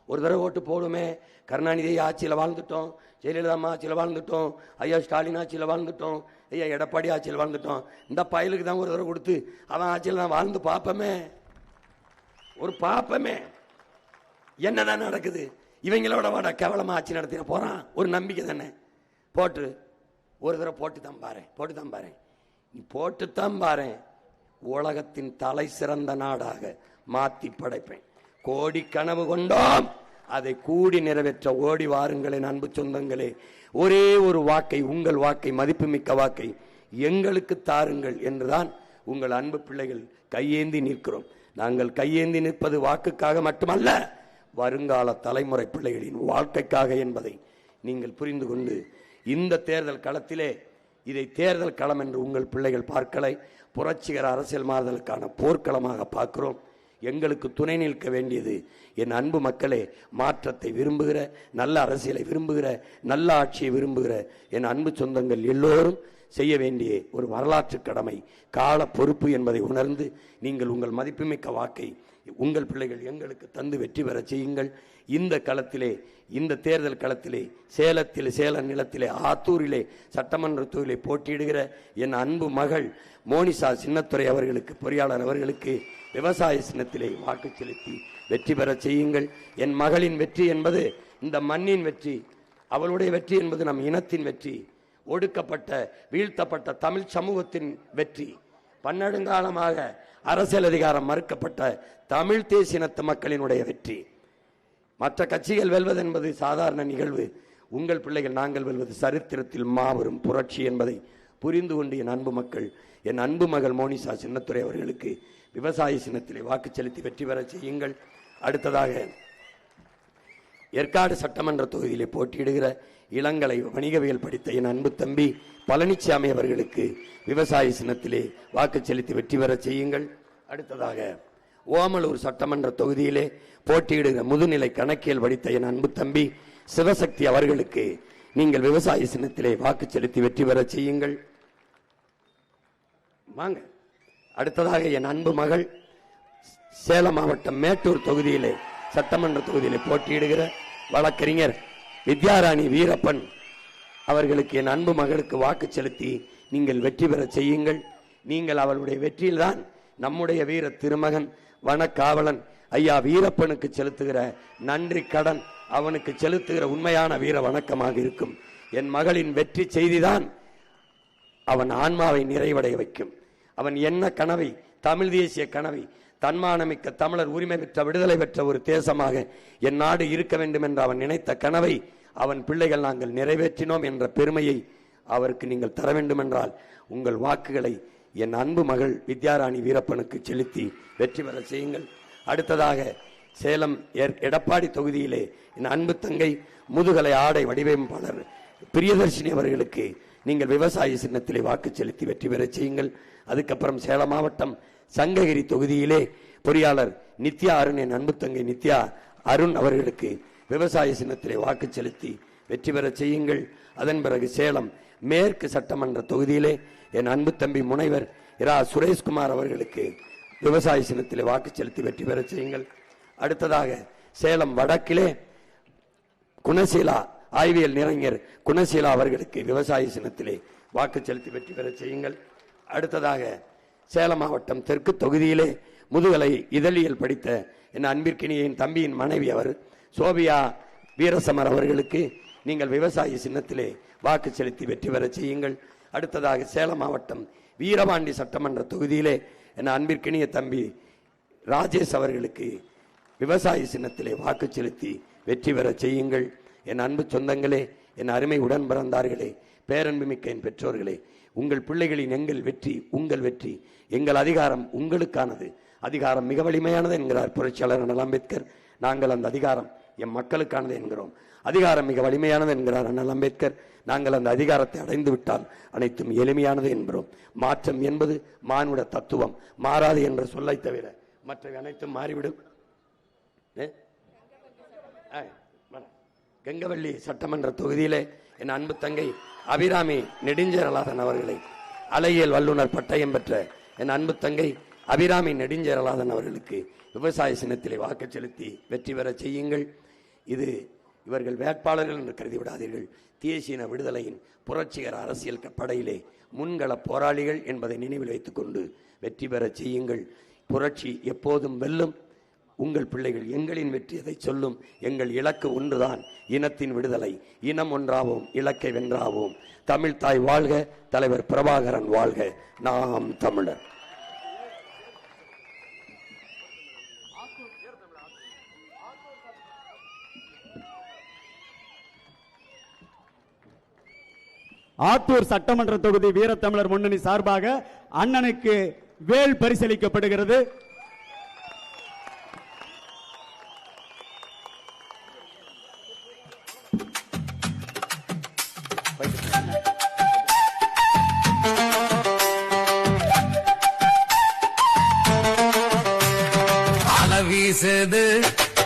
ஒரு தடவை ஓட்டு போடுமே. கருணாநிதி ஆட்சியில் வாழ்ந்துட்டோம், ஜெயலலிதா ஆட்சியில் வாழ்ந்துட்டோம், ஐயா ஸ்டாலின் ஆட்சியில் வாழ்ந்துட்டோம், ஐயா எடப்பாடி ஆட்சியில் வாழ்ந்துட்டோம். இந்த பயலுக்கு தான் ஒரு தடவை கொடுத்து அவன் ஆட்சியில் தான் வாழ்ந்து பார்ப்போமே, என்னதான் நடக்குது. இவங்களோட வாட கேவலமா ஆட்சி நடத்தின போறான், ஒரு நம்பிக்கை தானே. போட்டு ஒரு தடவை போட்டுத்தான் பாரு, நீ போட்டுத்தான் பாரு. உலகத்தின் தலை சிறந்த நாடாக மாத்தி படைப்பேன். கோடி கனவு கொண்டோம், அதை கூடி நிறைவேற்ற ஓடி வாருங்களேன் அன்பு சொந்தங்களே. ஒரே ஒரு வாக்கை, உங்கள் வாக்கை, மதிப்புமிக்க வாக்கை எங்களுக்கு தாருங்கள் என்றுதான் உங்கள் அன்பு பிள்ளைகள் கையேந்தி நிற்கிறோம். நாங்கள் கையேந்தி நிற்பது வாக்குக்காக மட்டுமல்ல, வருங்கால தலைமுறை பிள்ளைகளின் வாழ்க்கைக்காக என்பதை நீங்கள் புரிந்து கொண்டு, இந்த தேர்தல் களத்திலே இதை தேர்தல் களம் என்று உங்கள் பிள்ளைகள் பார்க்கலை, புரட்சிகர அரசியல் மாறுதலுக்கான போர்க்களமாக பார்க்கிறோம். எங்களுக்கு துணை நிற்க வேண்டியது என் அன்பு மக்களே, மாற்றத்தை விரும்புகிற, நல்ல அரசியலை விரும்புகிற, நல்ல ஆட்சியை விரும்புகிற என் அன்பு சொந்தங்கள் எல்லோரும் செய்ய வேண்டிய ஒரு வரலாற்று கடமை, கால பொறுப்பு என்பதை உணர்ந்து நீங்கள் உங்கள் மதிப்புமிக்க வாக்கை உங்கள் பிள்ளைகள் எங்களுக்கு தந்து வெற்றி பெற செய்யுங்கள். இந்த களத்திலே, இந்த தேர்தல் களத்திலே, சேல நிலத்திலே, ஆத்தூரிலே, சட்டமன்ற தொகுதியிலே போட்டியிடுகிற என் அன்பு மகள் மோனிசா சின்னத்துரை அவர்களுக்கு, பொறியாளர் அவர்களுக்கு விவசாய சின்னத்திலே வாக்கு செலுத்தி வெற்றி பெற செய்யுங்கள். என் மகளின் வெற்றி என்பது இந்த மண்ணின் வெற்றி, அவளுடைய வெற்றி என்பது நம் இனத்தின் வெற்றி, ஒடுக்கப்பட்ட வீழ்த்தப்பட்ட தமிழ் சமூகத்தின் வெற்றி, பன்னெடுங்காலமாக அரசியல் அதிகாரம் மறுக்கப்பட்ட தமிழ் தேசியனத்து மக்களினுடைய வெற்றி. மற்ற கட்சிகள் வெல்வது என்பது சாதாரண நிகழ்வு. உங்கள் பிள்ளைகள் நாங்கள் வெல்வது சரித்திரத்தில் மாபெரும் புரட்சி என்பதை புரிந்து கொண்டு என் அன்பு மக்கள், என் அன்பு மகள் மோனிசா சின்னத்துரை அவர்களுக்கு விவசாய சின்னத்திலே வாக்கு செலுத்தி வெற்றி பெற செய்யுங்கள். அடுத்ததாக ஏற்காடு சட்டமன்ற தொகுதியிலே போட்டியிடுகிற இளங்கலை வணிகவியல் படித்த என் அன்பு தம்பி பழனிசாமி அவர்களுக்கு விவசாய சின்னத்திலே வாக்கு செலுத்தி வெற்றி பெற செய்யுங்கள். அடுத்ததாக ஓமலூர் சட்டமன்ற தொகுதியிலே போட்டியிடுகிற முதுநிலை கணக்கியல் படித்த என் அன்பு தம்பி சிவசக்தி அவர்களுக்கு நீங்கள் விவசாய சின்னத்திலே வாக்கு செலுத்தி வெற்றி பெற செய்யுங்கள். வாங்க. அடுத்ததாக என் அன்பு மகள் சேலம் மாவட்டம் மேட்டூர் தொகுதியிலே சட்டமன்ற தொகுதியிலே போட்டியிடுகிற வழக்கறிஞர் வித்யாராணி வீரப்பன் அவர்களுக்கு என் அன்பு மகளுக்கு வாக்கு செலுத்தி நீங்கள் வெற்றி பெற செய்யுங்கள். நீங்கள் அவளுடைய வெற்றியில்தான் நம்முடைய வீர திருமகன் வனக்காவலன் ஐயா வீரப்பனுக்கு செலுத்துகிற நன்றி கடன், அவனுக்கு செலுத்துகிற உண்மையான வீர வணக்கமாக இருக்கும். என் மகளின் வெற்றி செய்திதான் அவன் ஆன்மாவை நிறைவடைய வைக்கும். அவன் என்ன கனவை, தமிழ் தேசிய கனவை, தன்மானமிக்க தமிழர் உரிமை பெற்ற விடுதலை பெற்ற ஒரு தேசமாக என் நாடு இருக்க வேண்டும் என்று அவன் நினைத்த கனவை அவன் பிள்ளைகள் நாங்கள் நிறைவேற்றினோம் என்ற பெருமையை அவருக்கு நீங்கள் தர வேண்டும் என்றால் உங்கள் வாக்குகளை என் அன்பு மகள் வித்யாராணி வீரப்பனுக்கு செலுத்தி வெற்றி பெற செய்யுங்கள். அடுத்ததாக சேலம் எடப்பாடி தொகுதியிலே என் அன்பு தங்கை முதுகலை ஆடை வடிவமைப்பாளர் பிரியதர்ஷினி அவர்களுக்கு நீங்கள் விவசாய சின்னத்திலே வாக்கு செலுத்தி வெற்றி பெற செய்யுங்கள். அதுக்கப்புறம் சேலம் மாவட்டம் சங்ககிரி தொகுதியிலே பொறியாளர் நித்யா அருண், என் அன்பு தங்கை நித்யா அருண் அவர்களுக்கு விவசாய சின்னத்திலே வாக்கு செலுத்தி வெற்றி பெற செய்யுங்கள். அதன் பிறகு சேலம் மேற்கு சட்டமன்ற தொகுதியிலே என் அன்பு தம்பி முனைவர் இரா சுரேஷ்குமார் அவர்களுக்கு விவசாய சின்னத்திலே வாக்கு செலுத்தி வெற்றி பெற செய்யுங்கள். அடுத்ததாக சேலம் வடக்கிலே குணசீலா ஆய்வியல் நிறைஞர் குணசீலா அவர்களுக்கு விவசாய சின்னத்திலே வாக்கு செலுத்தி வெற்றி பெற செய்யுங்கள். அடுத்ததாக சேலம் மாவட்டம் தெற்கு தொகுதியிலே முதுகலை இதழியல் படித்த என் அன்பிற்கினிய என் தம்பியின் மனைவி அவர் சோபியா வீரசமர் அவர்களுக்கு நீங்கள் விவசாய சின்னத்திலே வாக்கு செலுத்தி வெற்றி பெற செய்யுங்கள். அடுத்ததாக சேலம் மாவட்டம் வீரபாண்டி சட்டமன்ற தொகுதியிலே என் அன்பிற்கினிய தம்பி ராஜேஷ் அவர்களுக்கு விவசாய சின்னத்திலே வாக்கு செலுத்தி வெற்றி பெற செய்யுங்கள். என் அன்பு சொந்தங்களே, என் அருமை உடன் பிறந்தார்களே, பேரன்புமிக்க என் பெற்றோர்களே, உங்கள் பிள்ளைகளின் எங்கள் வெற்றி உங்கள் வெற்றி, எங்கள் அதிகாரம் உங்களுக்கானது, அதிகாரம் மிக வலிமையானது என்கிறார் புரட்சியாளர் அண்ணல் அம்பேத்கர். நாங்கள் அந்த அதிகாரம் எம் மக்களுக்கானது என்கிறோம். அதிகாரம் மிக வலிமையானது என்கிறார் அண்ணல் அம்பேத்கர். நாங்கள் அந்த அதிகாரத்தை அடைந்து விட்டால் அனைத்தும் எளிமையானது என்கிறோம். மாற்றம் என்பது மானுட தத்துவம், மாறாது என்ற சொல்லை தவிர மற்ற அனைத்தும் மாறிவிடும். கங்கவள்ளி சட்டமன்ற தொகுதியிலே என் அன்பு தங்கை அபிராமி நெடுஞ்சேரலாதன் அவர்களை, அலையியல் வல்லுநர் பட்டயம் பெற்ற என் அன்பு தங்கை அபிராமி நெடுஞ்சேரலாதன் அவர்களுக்கு விவசாய சின்னத்திலே வாக்கு செலுத்தி வெற்றி பெற செய்யுங்கள். இது இவர்கள் வேட்பாளர்கள் என்று கருதி விடாதீர்கள். தேசிய விடுதலையின் புரட்சிகர அரசியல் படையிலே முன்கள போராளிகள் என்பதை நினைவில் வைத்துக் கொண்டு வெற்றி பெற செய்யுங்கள். புரட்சி எப்போதும் வெல்லும். உங்கள் பிள்ளைகள் எங்களின் வெற்றி அதை சொல்லும். எங்கள் இலக்கு ஒன்றுதான், இனத்தின் விடுதலை. இனம் ஒன்றாவோம், இலக்கை வென்றாவோம். தமிழ் தாய் வாழ்க, தலைவர் பிரபாகரன் வாழ்க, நாம் தமிழர். ஆத்தூர் சட்டமன்ற தொகுதி வீரத்தமிழர் முன்னணி சார்பாக அண்ணனுக்கு வேல் பரிசளிக்கப்படுகிறது.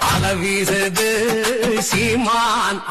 அலவீசது சீமான்